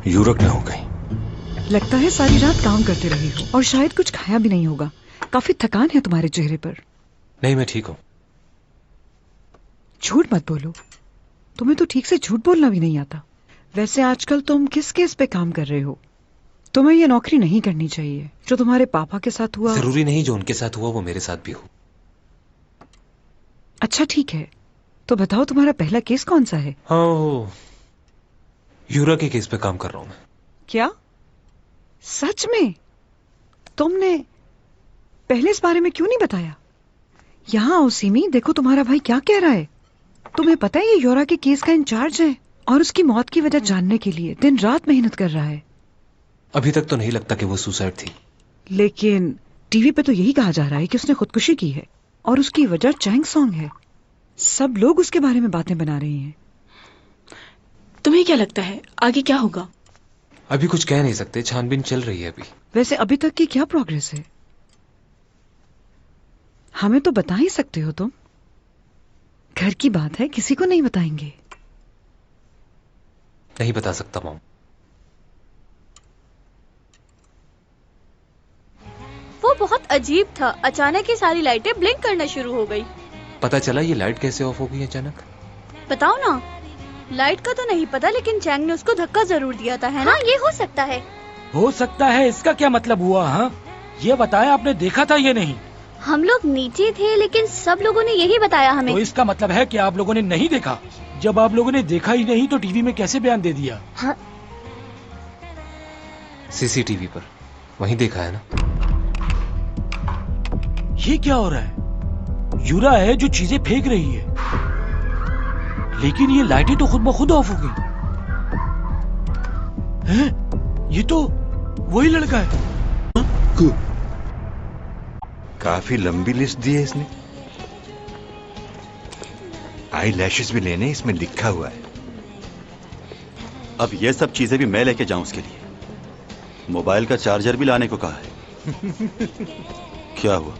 N: यूरक न हो कहीं?
I: लगता है सारी रात काम करते रही हो और शायद कुछ खाया भी नहीं होगा। काफी थकान है तुम्हारे चेहरे पर।
N: नहीं, मैं ठीक हूं।
I: झूठ मत बोलो, तुम्हें तो ठीक से झूठ बोलना भी नहीं आता। वैसे आजकल तुम किस केस पे काम कर रहे हो? तुम्हें ये नौकरी नहीं करनी चाहिए। जो तुम्हारे पापा के साथ हुआ।
T: जरूरी नहीं जो उनके साथ हुआ वो मेरे साथ भी हो।
I: अच्छा ठीक है, तो बताओ तुम्हारा पहला केस कौन सा है?
T: हाँ, यूरा के केस पे काम कर रहा हूं मैं।
I: क्या सच में? तुमने पहले इस बारे में क्यों नहीं बताया? यहाँ आओ सिमी, देखो तुम्हारा भाई क्या कह रहा है। तुम्हें पता है ये यूरा के केस का इंचार्ज है और उसकी मौत की वजह जानने के लिए दिन रात मेहनत कर रहा है।
T: अभी तक तो नहीं लगता कि वो सुसाइड थी।
I: लेकिन टीवी पे तो यही कहा जा रहा है कि उसने खुदकुशी की है और उसकी वजह चैंग सॉन्ग है। सब लोग उसके बारे में बातें बना रहे हैं।
U: तुम्हें क्या लगता है आगे क्या होगा?
T: अभी कुछ कह नहीं सकते, छानबीन चल रही है अभी।
I: वैसे अभी तक की क्या प्रोग्रेस है? हमें तो बता ही सकते हो तुम। घर की बात है, किसी को नहीं बताएंगे।
T: नहीं बता सकता मॉम।
J: वो बहुत अजीब था, अचानक ही सारी लाइटें ब्लिंक करना शुरू हो गई।
T: पता चला ये लाइट कैसे ऑफ हो गई अचानक?
J: बताओ ना। लाइट का तो नहीं पता, लेकिन चैंग ने उसको धक्का जरूर दिया था, है ना? ये हो सकता है।
R: हो सकता है, इसका क्या मतलब हुआ? हाँ, ये बताया आपने देखा था ये नहीं?
J: हम लोग नीचे थे, लेकिन सब लोगों ने यही बताया हमें।
R: तो इसका मतलब है कि आप लोगों ने नहीं देखा। जब आप लोगों ने देखा ही नहीं तो टीवी में कैसे बयान दे दिया?
J: हाँ।
T: सीसीटीवी पर वहीं देखा है ना।
R: ये क्या हो रहा है? यूरा है जो चीजें फेंक रही है, लेकिन ये लाइटें तो खुद ब खुद ऑफ हो गई। हैं? ये तो वही लड़का है।
L: काफी लंबी लिस्ट दी है इसने। आई लैशेस भी लेने, इसमें लिखा हुआ है।
C: अब ये सब चीजें भी मैं लेके जाऊं उसके लिए? मोबाइल का चार्जर भी लाने को कहा है। क्या हुआ?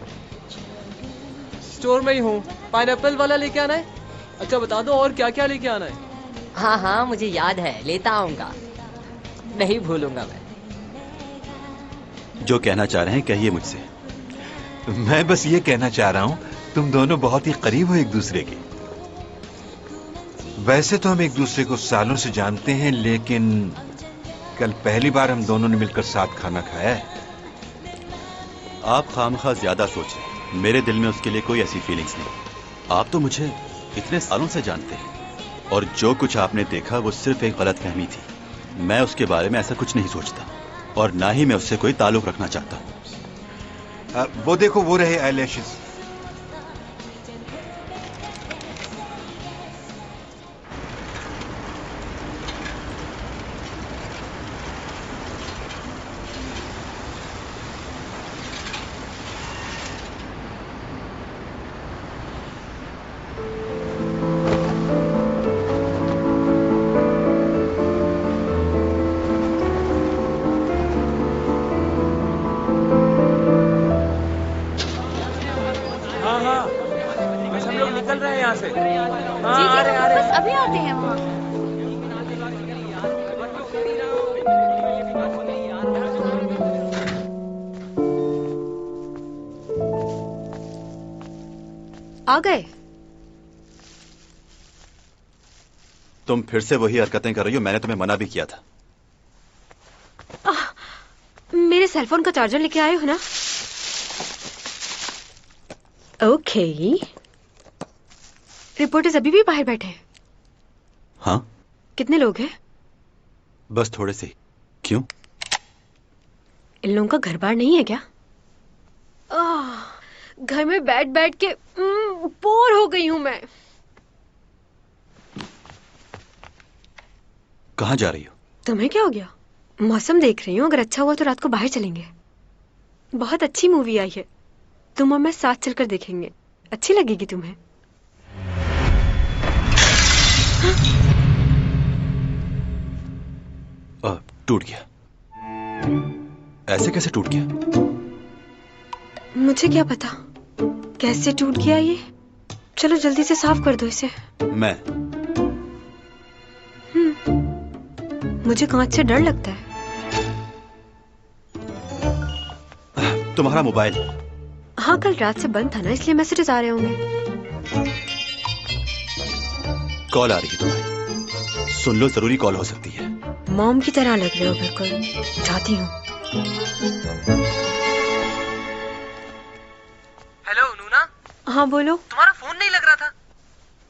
F: स्टोर में ही हूँ। पाइनएप्पल वाला लेके आना है? अच्छा बता दो और क्या क्या लेके आना है?
V: हाँ हाँ मुझे याद है, लेता आऊंगा, नहीं भूलूंगा मैं।
C: जो कहना चाह रहे हैं कहिए मुझसे।
L: मैं बस ये कहना चाह रहा हूं, तुम दोनों बहुत ही करीब हो एक दूसरे के। वैसे तो हम एक दूसरे को सालों से जानते हैं, लेकिन कल पहली बार हम दोनों ने मिलकर साथ खाना खाया है।
C: आप खामखा ज्यादा सोच रहे हैं। मेरे दिल में उसके लिए कोई ऐसी फीलिंग्स नहीं। आप तो मुझे इतने सालों से जानते हैं और जो कुछ आपने देखा वो सिर्फ एक गलतफहमी थी। मैं उसके बारे में ऐसा कुछ नहीं सोचता और ना ही मैं उससे कोई ताल्लुक रखना चाहता हूँ।
L: वो देखो, वो रहे आईलैशेस।
A: आ गए?
C: तुम फिर से वही हरकतें कर रही हो। मैंने तुम्हें मना भी किया था।
A: मेरे सेलफोन का चार्जर लेके आए हो ना? ओके। रिपोर्टर्स अभी भी बाहर बैठे हैं?
C: हाँ।
A: कितने लोग हैं?
C: बस थोड़े से। क्यों?
A: इन लोगों का घर बार नहीं है क्या? घर में बैठ बैठ के बोर हो गई हूं मैं।
C: कहाँ जा रही हो?
A: तुम्हें क्या हो गया? मौसम देख रही हूँ, अगर अच्छा हुआ तो रात को बाहर चलेंगे। बहुत अच्छी मूवी आई है, तुम और मैं साथ चलकर देखेंगे, अच्छी लगेगी तुम्हें।
C: टूट गया। ऐसे कैसे टूट गया?
A: मुझे क्या पता कैसे टूट गया ये। चलो जल्दी से साफ कर दो इसे।
C: मैं
A: मुझे कांच से डर लगता है।
C: तुम्हारा मोबाइल?
A: हाँ, कल रात से बंद था ना, इसलिए मैसेजेस आ रहे होंगे।
C: कॉल आ रही है तुम्हारी, सुन लो, जरूरी कॉल हो सकती है।
A: मॉम की तरह लग रहे हो बिल्कुल, जाती हूँ।
B: हेलो नूना।
A: हाँ बोलो।
B: तुम्हारा फोन नहीं लग रहा था।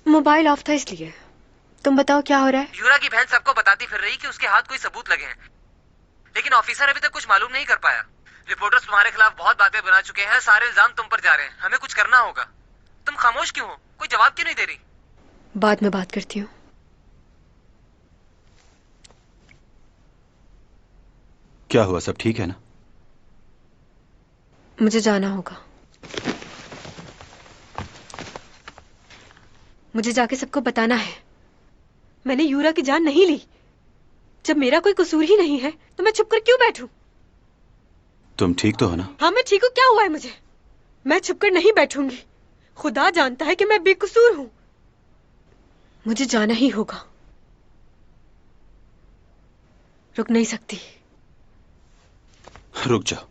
A: मोबाइल ऑफ था इसलिए। तुम बताओ क्या हो रहा है?
B: यूरा की बहन सबको बताती फिर रही कि उसके हाथ कोई सबूत लगे हैं, लेकिन ऑफिसर अभी तक कुछ मालूम नहीं कर पाया। रिपोर्टर्स तुम्हारे खिलाफ बहुत बातें बना चुके हैं, सारे इल्जाम तुम पर जा रहे हैं। हमें कुछ करना होगा। तुम खामोश क्यों हो? कोई जवाब क्यों नहीं दे रही?
A: बाद में बात करती हूँ।
C: क्या हुआ, सब ठीक है ना?
A: मुझे जाना होगा। मुझे जाके सबको बताना है मैंने यूरा की जान नहीं ली। जब मेरा कोई कसूर ही नहीं है तो मैं छुपकर क्यों बैठूं?
C: तुम ठीक तो हो ना?
A: हाँ मैं ठीक हूँ। क्या हुआ है मुझे? मैं छुपकर नहीं बैठूंगी। खुदा जानता है कि मैं बेकसूर हूँ। मुझे जाना ही होगा, रुक नहीं सकती।
C: रुक जाओ।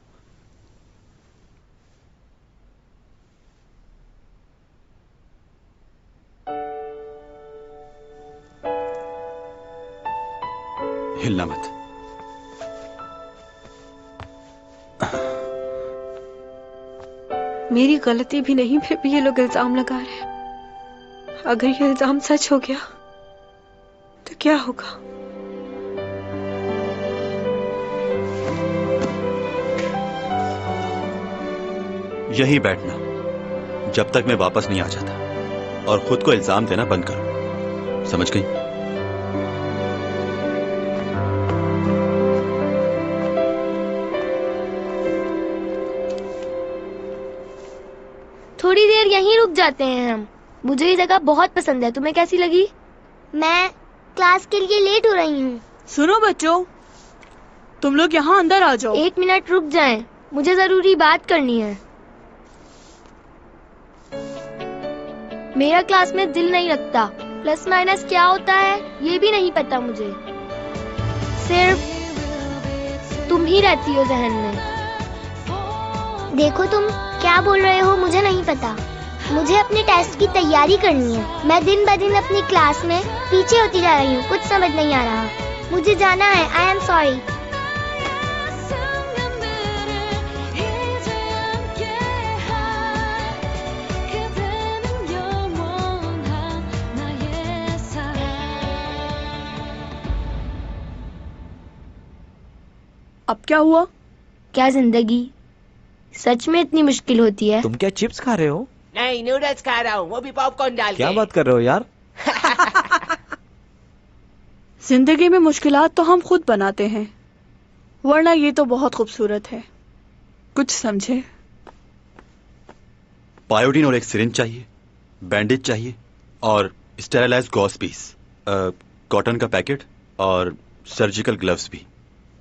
C: हिलना मत।
A: मेरी गलती भी नहीं, फिर भी ये लोग इल्जाम लगा रहे हैं। अगर ये इल्जाम सच हो गया तो क्या होगा?
C: यहीं बैठना जब तक मैं वापस नहीं आ जाता, और खुद को इल्जाम देना बंद करो, समझ गई?
D: थोड़ी देर यहीं रुक जाते हैं हम। मुझे ये जगह बहुत पसंद है। तुम्हें कैसी लगी? मैं क्लास के लिए लेट हो रही हूँ।
U: सुनो बच्चों, तुम लोग यहाँ अंदर आ जाओ।
D: 1 मिनट रुक जाएं, मुझे जरूरी बात करनी है। मेरा क्लास में दिल नहीं लगता। प्लस माइनस क्या होता है ये भी नहीं पता मुझे। सिर्फ तुम ही रहती हो जहन में।
W: देखो तुम क्या बोल रहे हो मुझे नहीं पता। मुझे अपने टेस्ट की तैयारी करनी है। मैं दिन ब दिन अपनी क्लास में पीछे होती जा रही हूँ। कुछ समझ नहीं आ रहा। मुझे जाना है। I am sorry.
U: अब क्या हुआ?
D: क्या जिंदगी सच में इतनी मुश्किल होती है?
E: तुम क्या चिप्स खा रहे हो?
V: नहीं, नूडल्स खा रहा हूँ, वो भी पॉपकॉर्न डाल के।
E: क्या बात कर रहे हो यार?
U: जिंदगी में मुश्किलात तो हम खुद बनाते हैं, वरना ये तो बहुत खूबसूरत है। कुछ समझे?
C: पायोडीन और एक सिरिंज चाहिए, बैंडेज चाहिए और स्टेरिलाइज्ड गॉस पीस, कॉटन का पैकेट और सर्जिकल ग्लव्स भी।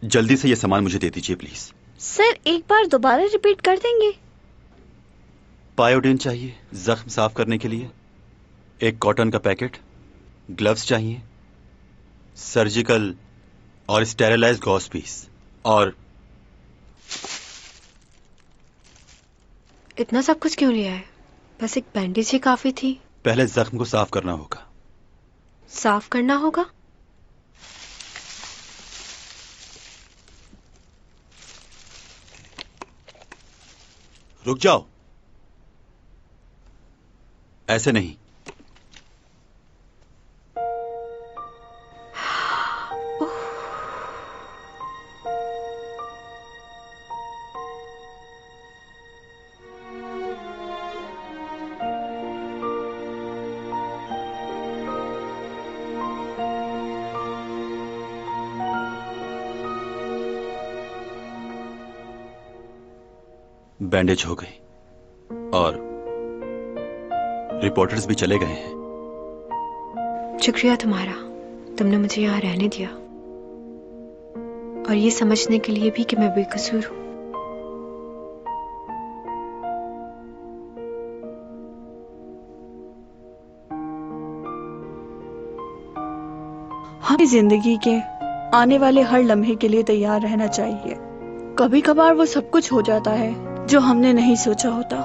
C: जल्दी से ये सामान मुझे दे दीजिए प्लीज।
D: सर एक बार दोबारा रिपीट कर देंगे?
C: पायोडीन चाहिए जख्म साफ करने के लिए, एक कॉटन का पैकेट, ग्लव्स चाहिए, सर्जिकल और स्टेरिलाइज्ड गॉस पीस और
A: इतना सब कुछ क्यों लिया है? बस एक बैंडेज ही काफी थी।
C: पहले जख्म को साफ करना होगा।
A: साफ करना होगा?
C: रुक जाओ, ऐसे नहीं। बैंडेज हो गई और रिपोर्टर्स भी चले गए हैं।
A: शुक्रिया तुम्हारा, तुमने मुझे यहाँ रहने दिया और ये समझने के लिए भी कि मैं बेकसूर हूँ।
U: हमें जिंदगी के आने वाले हर लम्हे के लिए तैयार रहना चाहिए। कभी कभार वो सब कुछ हो जाता है जो हमने नहीं सोचा होता।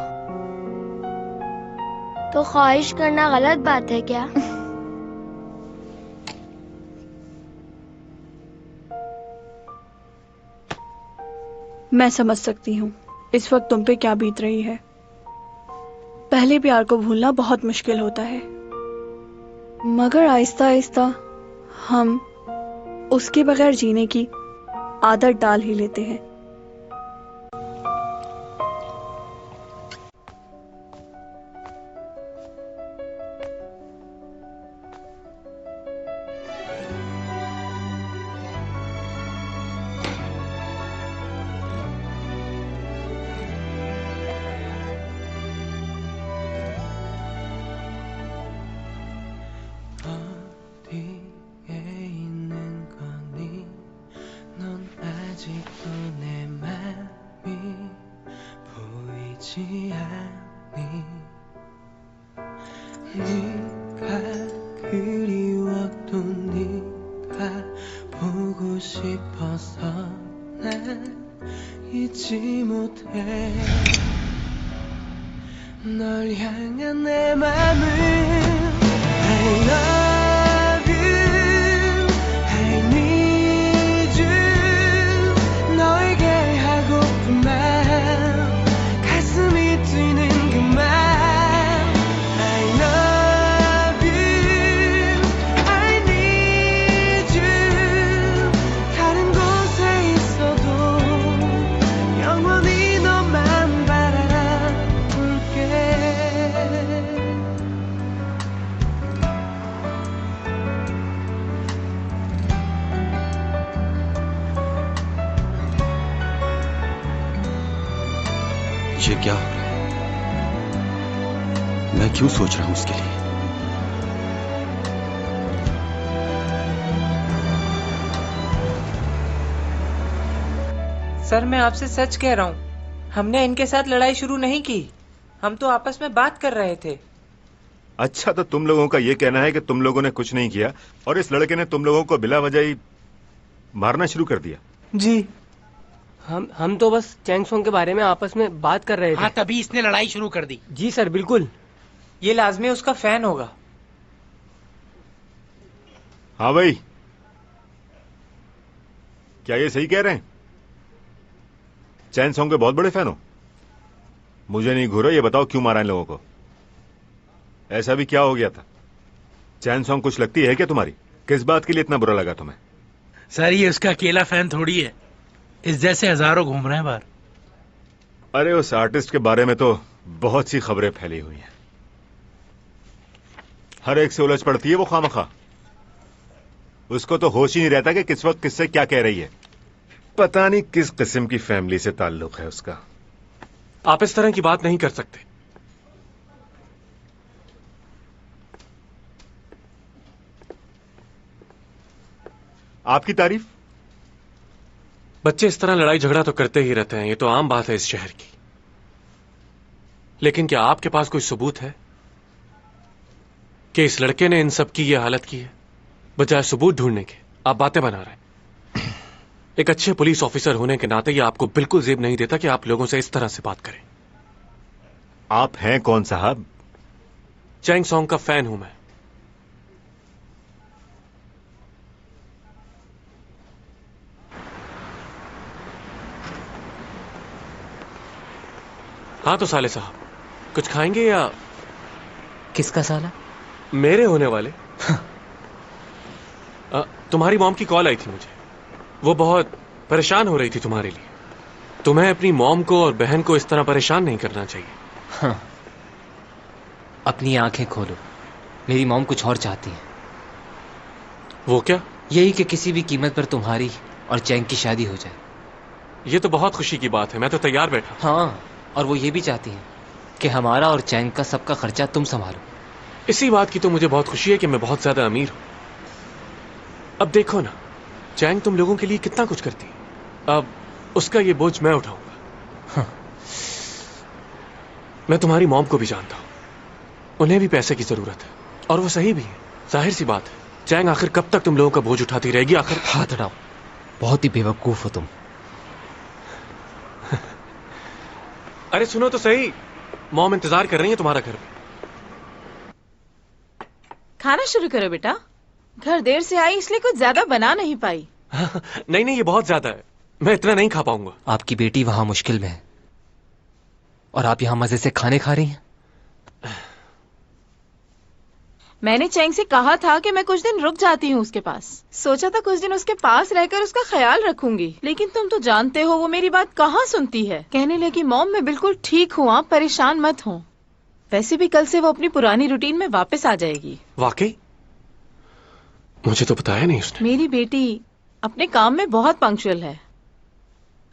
D: तो ख्वाहिश करना गलत बात है क्या?
U: मैं समझ सकती हूँ इस वक्त तुम पे क्या बीत रही है। पहले प्यार को भूलना बहुत मुश्किल होता है, मगर आहिस्ता आहिस्ता हम उसके बगैर जीने की आदत डाल ही लेते हैं।
G: 널 향한 내 맘은 I love you, I need you. 너에게 하고픈 말, 가슴이 뛰는 그 말. I love you, I need you. 다른 곳에 있어도 영원히 너만 바라볼게.
C: ये क्या हो रहा है? मैं क्यों सोच रहा हूं उसके लिए?
H: सर मैं आपसे सच कह रहा हूँ, हमने इनके साथ लड़ाई शुरू नहीं की, हम तो आपस में बात कर रहे थे।
L: अच्छा, तो तुम लोगों का ये कहना है कि तुम लोगों ने कुछ नहीं किया और इस लड़के ने तुम लोगों को बिला वजह ही मारना शुरू कर दिया?
H: जी।
M: हम तो बस चैंग सोंग के बारे में आपस में बात कर रहे थे।
H: हाँ, तभी इसने लड़ाई शुरू कर दी। जी सर, बिल्कुल। ये लाजमी उसका फैन होगा।
L: हाँ भाई, क्या ये सही कह रहे हैं? चैन सॉन्ग के बहुत बड़े फैन हो? मुझे नहीं घूरा, ये बताओ क्यों मारा इन लोगों को? ऐसा भी क्या हो गया था? चैन सॉन्ग कुछ लगती है क्या तुम्हारी? किस बात के लिए इतना बुरा लगा तुम्हें?
R: सर ये उसका अकेला फैन थोड़ी है, इस जैसे हजारों घूम रहे हैं बाहर।
L: अरे उस आर्टिस्ट के बारे में तो बहुत सी खबरें फैली हुई हैं, हर एक से उलझ पड़ती है वो खामखा। उसको तो होश ही नहीं रहता कि किस वक्त किससे क्या कह रही है। पता नहीं किस किस्म की फैमिली से ताल्लुक है उसका।
K: आप इस तरह की बात नहीं कर सकते।
L: आपकी तारीफ?
K: बच्चे इस तरह लड़ाई झगड़ा तो करते ही रहते हैं, ये तो आम बात है इस शहर की। लेकिन क्या आपके पास कोई सबूत है कि इस लड़के ने इन सब की ये हालत की है? बजाय सबूत ढूंढने के आप बातें बना रहे हैं। एक अच्छे पुलिस ऑफिसर होने के नाते ये आपको बिल्कुल जेब नहीं देता कि आप लोगों से इस तरह से बात करें।
L: आप हैं कौन साहब?
K: चैंग सॉन्ग का फैन हूं मैं। हाँ तो साले साहब, कुछ खाएंगे या?
V: किसका साला?
K: मेरे होने वाले। तुम्हारी मॉम की कॉल आई थी मुझे, वो बहुत परेशान हो रही थी तुम्हारे लिए। तुम्हें अपनी मॉम को और बहन को इस तरह परेशान नहीं करना चाहिए।
V: हाँ, अपनी आंखें खोलो, मेरी मॉम कुछ और चाहती है।
K: वो क्या?
V: यही कि किसी भी कीमत पर तुम्हारी और चैंग की शादी हो जाए।
K: ये तो बहुत खुशी की बात है, मैं तो तैयार बैठा।
V: हाँ, और वो ये भी चाहती हैं कि हमारा और चैंग का सबका खर्चा तुम संभालो।
K: इसी बात की तो मुझे बहुत खुशी है कि मैं बहुत ज्यादा अमीर हूं। अब देखो ना, चैंग तुम लोगों के लिए कितना कुछ करती है, अब उसका ये बोझ मैं उठाऊंगा।
V: हाँ।
K: मैं तुम्हारी मॉम को भी जानता हूं, उन्हें भी पैसे की जरूरत है, और वो सही भी है। जाहिर सी बात है, चैंग आखिर कब तक तुम लोगों का बोझ उठाती रहेगी? आखिर
V: हाथ हटाओ, बहुत ही बेवकूफ हो तुम।
K: अरे सुनो तो सही, मॉम इंतजार कर रही है तुम्हारा घर में।
O: खाना शुरू करो बेटा, घर देर से आई इसलिए कुछ ज्यादा बना नहीं पाई।
K: नहीं नहीं, ये बहुत ज्यादा है, मैं इतना नहीं खा पाऊंगा।
V: आपकी बेटी वहां मुश्किल में है और आप यहां मजे से खाने खा रही हैं।
O: मैंने चैंग से कहा था कि मैं कुछ दिन रुक जाती हूँ उसके पास। सोचा था कुछ दिन उसके पास रहकर उसका ख्याल रखूंगी, लेकिन तुम तो जानते हो वो मेरी बात कहाँ सुनती है। कहने लगी मॉम मैं बिल्कुल ठीक हूँ, आप परेशान मत हो। वैसे भी कल से वो अपनी पुरानी रूटीन में वापस आ जाएगी।
K: वाकई? मुझे तो बताया नहीं उसने।
O: मेरी बेटी अपने काम में बहुत पंक्चुअल है।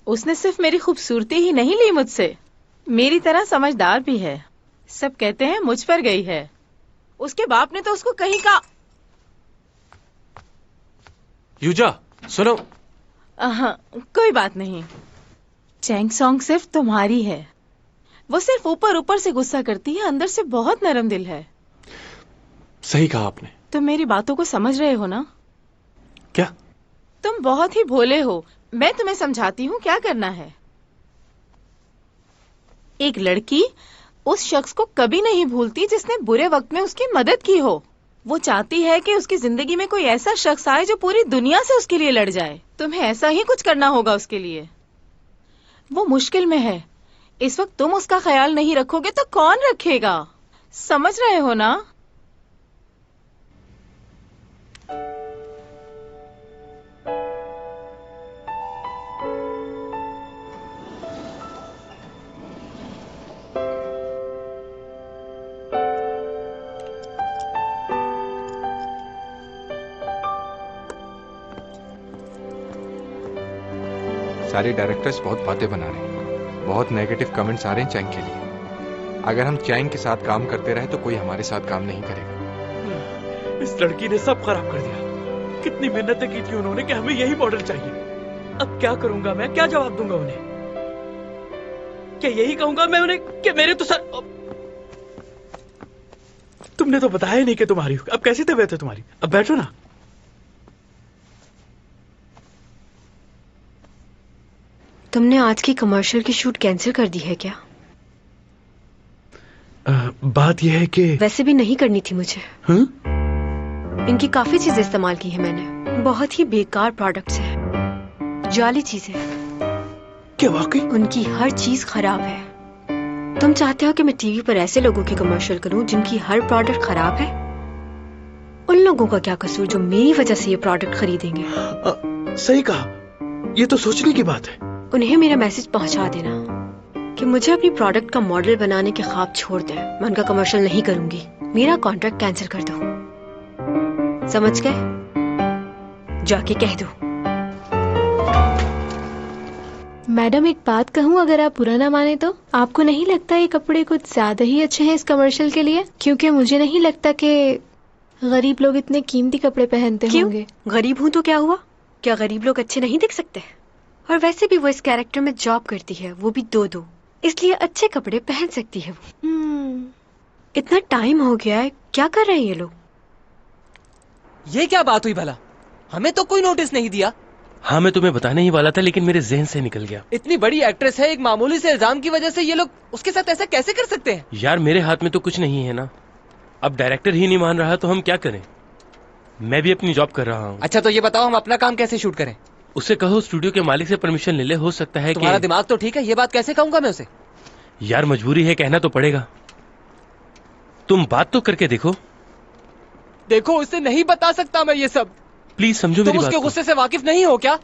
O: उसने सिर्फ मेरी खूबसूरती ही नहीं ली मुझसे, मेरी तरह समझदार भी है। सब कहते हैं मुझ पर गई है। उसके बाप ने तो उसको कहीं का।
K: यूजा सुनो।
O: कोई बात नहीं, चैंग सॉन्ग सिर्फ तुम्हारी है। वो सिर्फ ऊपर ऊपर से गुस्सा करती है, अंदर से बहुत नरम दिल है।
K: सही कहा आपने।
O: तुम मेरी बातों को समझ रहे हो ना?
K: क्या?
O: तुम बहुत ही भोले हो, मैं तुम्हें समझाती हूँ क्या करना है। एक लड़की उस शख्स को कभी नहीं भूलती जिसने बुरे वक्त में उसकी मदद की हो। वो चाहती है कि उसकी जिंदगी में कोई ऐसा शख्स आए जो पूरी दुनिया से उसके लिए लड़ जाए। तुम्हें ऐसा ही कुछ करना होगा उसके लिए। वो मुश्किल में है, इस वक्त तुम उसका ख्याल नहीं रखोगे तो कौन रखेगा? समझ रहे हो ना?
P: सारे डायरेक्टर्स बहुत बातें बना रहे हैं, बहुत नेगेटिव कमेंट्स आ रहे हैं चैंग के लिए। अगर हम चैंग के साथ काम करते रहे तो कोई हमारे साथ काम नहीं करेगा।
R: इस लड़की ने सब खराब कर दिया। कितनी मेहनतें की थी उन्होंने कि हमें यही मॉडल चाहिए। अब क्या करूंगा मैं, क्या जवाब दूंगा उन्हें? क्या यही कहूंगा मैं उन्हें कि मेरे तो सर। तुमने तो बताया ही नहीं कि तुम्हारी। अब कैसी तबीयत है तुम्हारी? अब बैठो ना।
A: तुमने आज की कमर्शियल की शूट कैंसिल कर दी है क्या?
R: बात यह है कि
A: वैसे भी नहीं करनी थी मुझे। इनकी काफी चीजें इस्तेमाल की है मैंने, बहुत ही बेकार प्रोडक्ट्स हैं, जाली चीजें।
R: क्या वाकई?
A: उनकी हर चीज खराब है। तुम चाहते हो कि मैं टीवी पर ऐसे लोगों की कमर्शियल करूं जिनकी हर प्रोडक्ट खराब है? उन लोगों का क्या कसूर जो मेरी वजह से ये प्रोडक्ट खरीदेंगे?
R: सही कहा, ये तो सोचने की बात है।
A: उन्हें मेरा मैसेज पहुंचा देना कि मुझे अपनी प्रोडक्ट का मॉडल बनाने के ख्वाब छोड़ दें। मैं उनका कमर्शियल नहीं करूंगी, मेरा कॉन्ट्रैक्ट कैंसिल कर दो। समझ गए? जाके कह दो।
J: मैडम एक बात कहूँ, अगर आप बुरा ना माने तो? आपको नहीं लगता ये कपड़े कुछ ज्यादा ही अच्छे हैं इस कमर्शियल के लिए? क्योंकि मुझे नहीं लगता कि गरीब लोग इतने कीमती कपड़े पहनते होंगे।
A: गरीब हूँ तो क्या हुआ? क्या गरीब लोग अच्छे नहीं दिख सकते? और वैसे भी वो इस कैरेक्टर में जॉब करती है, वो भी 2-2, इसलिए अच्छे कपड़े पहन सकती है वो। इतना टाइम हो गया है, क्या कर रहे हैं ये लोग?
V: ये क्या बात हुई भला? हमें तो कोई नोटिस नहीं दिया।
S: हाँ, मैं तुम्हें बताने ही वाला था लेकिन मेरे जहन से निकल गया।
V: इतनी बड़ी एक्ट्रेस है, एक मामूली से इल्जाम की वजह से ये लोग उसके साथ ऐसा कैसे कर सकते हैं?
S: यार मेरे हाथ में तो कुछ नहीं है ना। अब डायरेक्टर ही नहीं मान रहा तो हम क्या करें? मैं भी अपनी जॉब कर रहा हूँ।
V: अच्छा तो ये बताओ हम अपना काम कैसे शूट करें?
S: उससे कहो स्टूडियो के मालिक से परमिशन ले ले, हो सकता है
V: तुम्हारा दिमाग तो ठीक है, ये बात कैसे कहूंगा मैं उसे?
S: यार मजबूरी है, कहना तो पड़ेगा। तुम बात तो करके देखो।
V: देखो उसे नहीं बता सकता मैं ये सब।
S: प्लीज समझो मेरी बात।
V: तुम उसके गुस्से से वाकिफ नहीं हो क्या?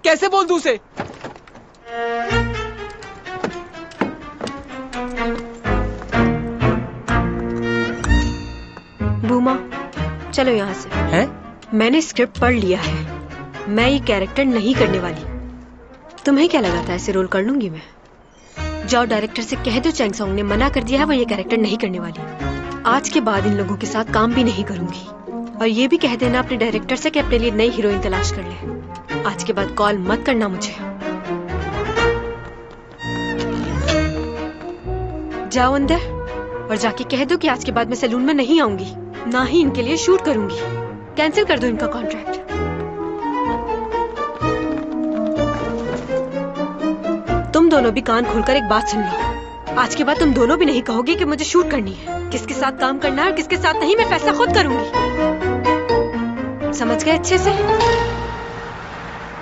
V: कैसे बोल दूं उसे?
A: बूमा चलो यहाँ से।
V: हैं?
A: मैंने स्क्रिप्ट पढ़ लिया है, मैं ये कैरेक्टर नहीं करने वाली। तुम्हें क्या लगा था ऐसे रोल कर लूंगी मैं? जाओ डायरेक्टर से कह दो चैंग सॉन्ग ने मना कर दिया है, वो ये कैरेक्टर नहीं करने वाली। आज के बाद इन लोगों के साथ काम भी नहीं करूंगी। और ये भी कह देना अपने डायरेक्टर से कि अपने लिए नई हीरोइन तलाश कर ले। आज के बाद कॉल मत करना मुझे। जाओ अंदर और जाके कह दो कि आज के बाद मैं सैलून में नहीं आऊंगी, ना ही इनके लिए शूट करूंगी। कैंसिल कर दो इनका कॉन्ट्रैक्ट। तुम दोनों भी कान खोलकर एक बात सुन लो। आज के बाद तुम दोनों भी नहीं कहोगे कि मुझे शूट करनी है। किसके साथ काम करना है और किसके साथ नहीं, मैं फैसला खुद करूंगी। समझ गए अच्छे से?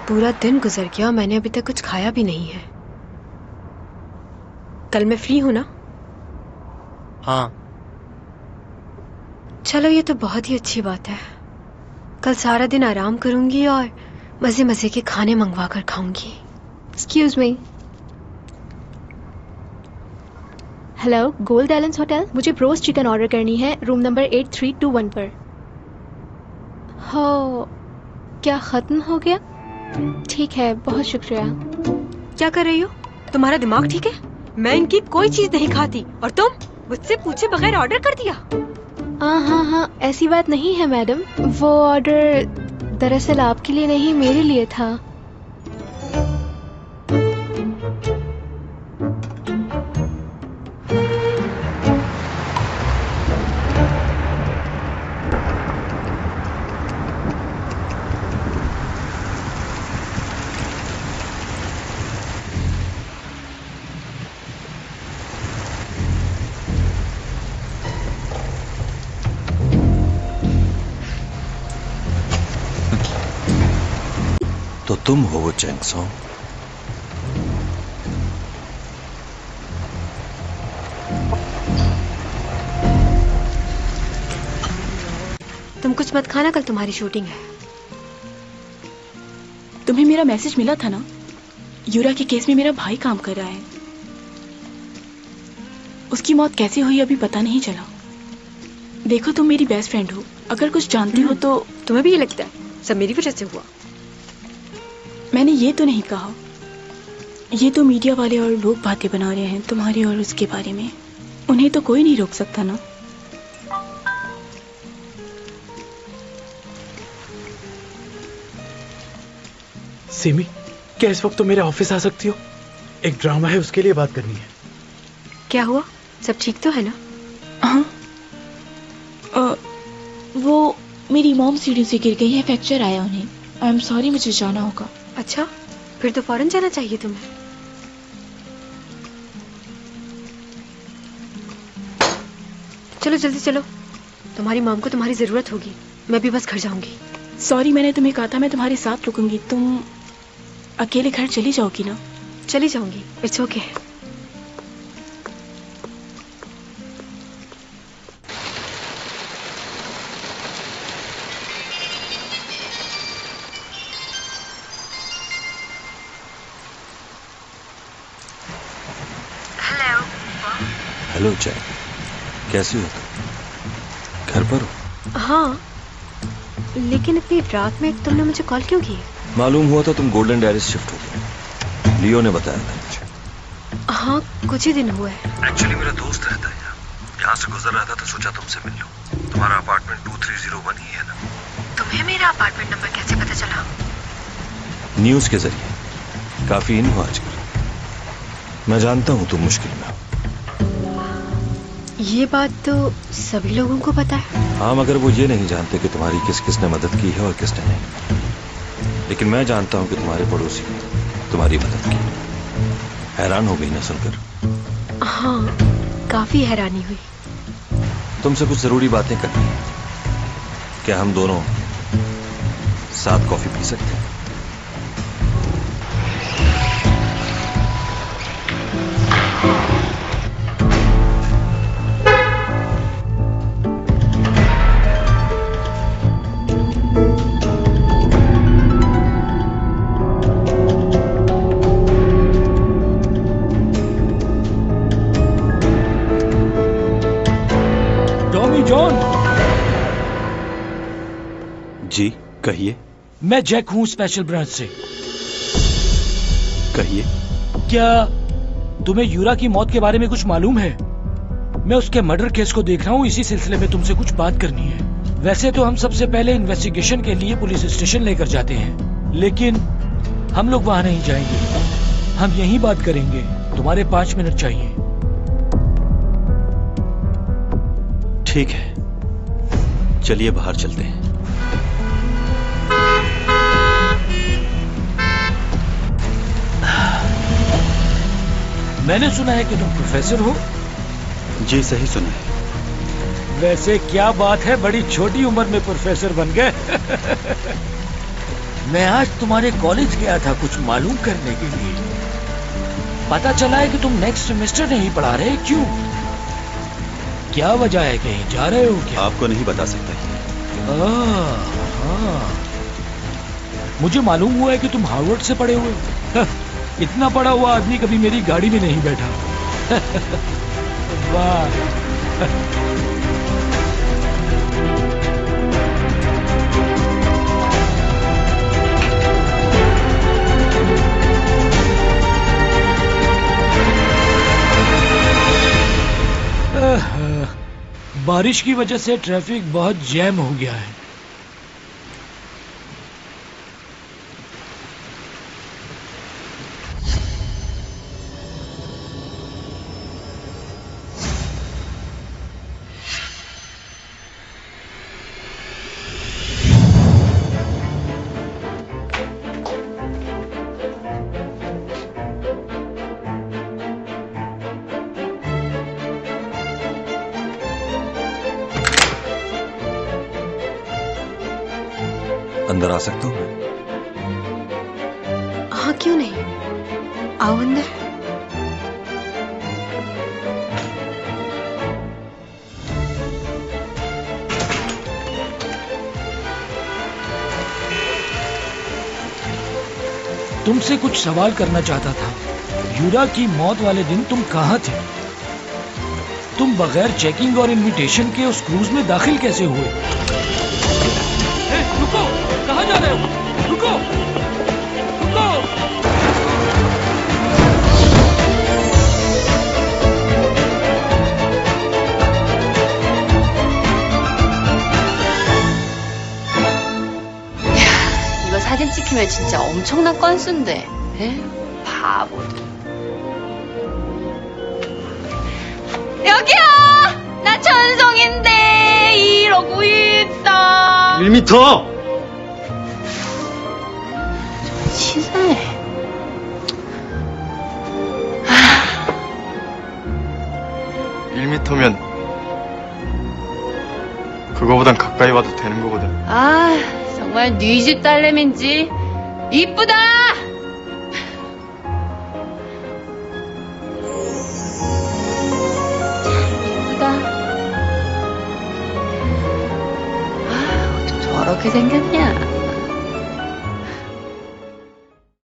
A: पूरा दिन गुजर गया और मैंने अभी तक कुछ खाया भी नहीं है। कल मैं फ्री हूं ना?
V: हाँ।
A: चलो ये तो बहुत ही अच्छी बात है। कल सारा दिन आराम करूंगी और मजे मजे के खाने मंगवा कर खाऊंगी।
I: Excuse me. Hello, gold islands hotel. मुझे रोस्ट चिकन ऑर्डर करनी है रूम नंबर 8321 पर। हो, क्या खत्म हो गया? ठीक है, बहुत शुक्रिया।
A: क्या कर रही हो? तुम्हारा दिमाग ठीक है? मैं इनकी कोई चीज नहीं खाती और तुम मुझसे पूछे बगैर ऑर्डर कर दिया।
I: हाँ, ऐसी बात नहीं है मैडम। वो ऑर्डर दरअसल आपके लिए नहीं, मेरे लिए था।
N: तो तुम हो वो चैंग सॉन्ग?
A: तुम कुछ मत खाना, कल तुम्हारी शूटिंग है।
O: तुम्हें मेरा मैसेज मिला था ना? यूरा के केस में मेरा भाई काम कर रहा है। उसकी मौत कैसे हुई अभी पता नहीं चला। देखो, तुम मेरी बेस्ट फ्रेंड हो, अगर कुछ जानती हो तो।
A: तुम्हें भी ये लगता है सब मेरी वजह से हुआ?
O: मैंने ये तो नहीं कहा। ये तो मीडिया वाले और लोग बातें बना रहे हैं तुम्हारे और उसके बारे में। उन्हें तो कोई नहीं रोक सकता ना।
Q: सिमी, क्या इस वक्त तो मेरे ऑफिस आ सकती हो? एक ड्रामा है, उसके लिए बात करनी है।
A: क्या हुआ? सब ठीक तो है ना?
O: हाँ। वो मेरी मॉम सीढ़ी से गिर गई है, फ्रैक्चर आया उन्हें। आई एम सॉरी, मुझे जाना होगा।
A: अच्छा, फिर तो फौरन जाना चाहिए तुम्हें। चलो जल्दी चलो, तुम्हारी मॉम को तुम्हारी जरूरत होगी। मैं भी बस घर जाऊंगी।
O: सॉरी, मैंने तुम्हें कहा था मैं तुम्हारे साथ रुकूंगी। तुम अकेले घर चली जाओगी ना?
A: चली जाऊंगी, इट्स ओके।
N: हेलो चैंग, कैसी हो तुम? घर पर हो?
A: हाँ, लेकिन इतनी रात में तुमने मुझे कॉल क्यों की?
N: मालूम हुआ था तुम गोल्डन डायरीज शिफ्ट हो गए। लियो ने बताया था मुझे।
A: हाँ, कुछ ही दिन हुए।
N: एक्चुअली मेरा दोस्त रहता है यहाँ से गुजर रहा था तो सोचा तुमसे मिल लूं। तुम्हारा अपार्टमेंट 2301 ही है ना?
A: तुम्हें मेरा अपार्टमेंट नंबर कैसे पता चला?
N: न्यूज के जरिए। काफी इन हो आजकल। मैं जानता हूँ तुम मुश्किल में हो।
A: ये बात तो सभी लोगों को पता है।
N: हाँ, मगर वो ये नहीं जानते कि तुम्हारी किस किसने मदद की है और किसने नहीं। लेकिन मैं जानता हूँ कि तुम्हारे पड़ोसी ने तुम्हारी मदद की। हैरान हो गई ना सुनकर?
A: हाँ, काफी हैरानी हुई।
N: तुमसे कुछ जरूरी बातें करनी है। क्या हम दोनों साथ कॉफी पी सकते हैं? जी कहिए।
R: मैं जैक हूँ स्पेशल ब्रांच से।
C: कहिए।
R: क्या तुम्हें यूरा की मौत के बारे में कुछ मालूम है? मैं उसके मर्डर केस को देख रहा हूँ, इसी सिलसिले में तुमसे कुछ बात करनी है। वैसे तो हम सबसे पहले इन्वेस्टिगेशन के लिए पुलिस स्टेशन लेकर जाते हैं, लेकिन हम लोग वहां नहीं जाएंगे। हम यहीं बात करेंगे। तुम्हारे 5 मिनट चाहिए।
C: ठीक है, चलिए बाहर चलते हैं।
R: मैंने सुना है कि तुम प्रोफेसर हो।
C: जी सही सुना है।
R: वैसे क्या बात है, बड़ी छोटी उम्र में प्रोफेसर बन गए। मैं आज तुम्हारे कॉलेज गया था कुछ मालूम करने के लिए। पता चला है कि तुम नेक्स्ट सेमेस्टर नहीं पढ़ा रहे। क्यों? क्या वजह है? कहीं जा रहे हो क्या?
C: आपको नहीं बता सकता।
R: हाँ। मुझे मालूम हुआ है कि तुम हार्वर्ड से पढ़े हुए। इतना पढ़ा हुआ आदमी कभी मेरी गाड़ी में नहीं बैठा। वाह। बारिश की वजह से ट्रैफिक बहुत जैम हो गया है।
N: अंदर आ सकता हूँ?
A: हाँ क्यों नहीं, आओ अंदर।
R: तुमसे कुछ सवाल करना चाहता था। यूरा की मौत वाले दिन तुम कहाँ थे? तुम बगैर चेकिंग और इनविटेशन के उस क्रूज में दाखिल कैसे हुए? रुको, कहाँ जा रहे हो? रुको, रुको।
B: 이거 사진 찍히면 진짜 엄청난 건수인데. 에? 바보들. 여기야! 나 천성인데 이러고 있다.
Q: 1m!
B: 치사해.
Q: 1m면 그거보단 가까이 와도 되는 거거든.
B: 아, 정말 네 집 딸내미인지 이쁘다. 이쁘다. 아, 어떻게 저렇게 생겼냐?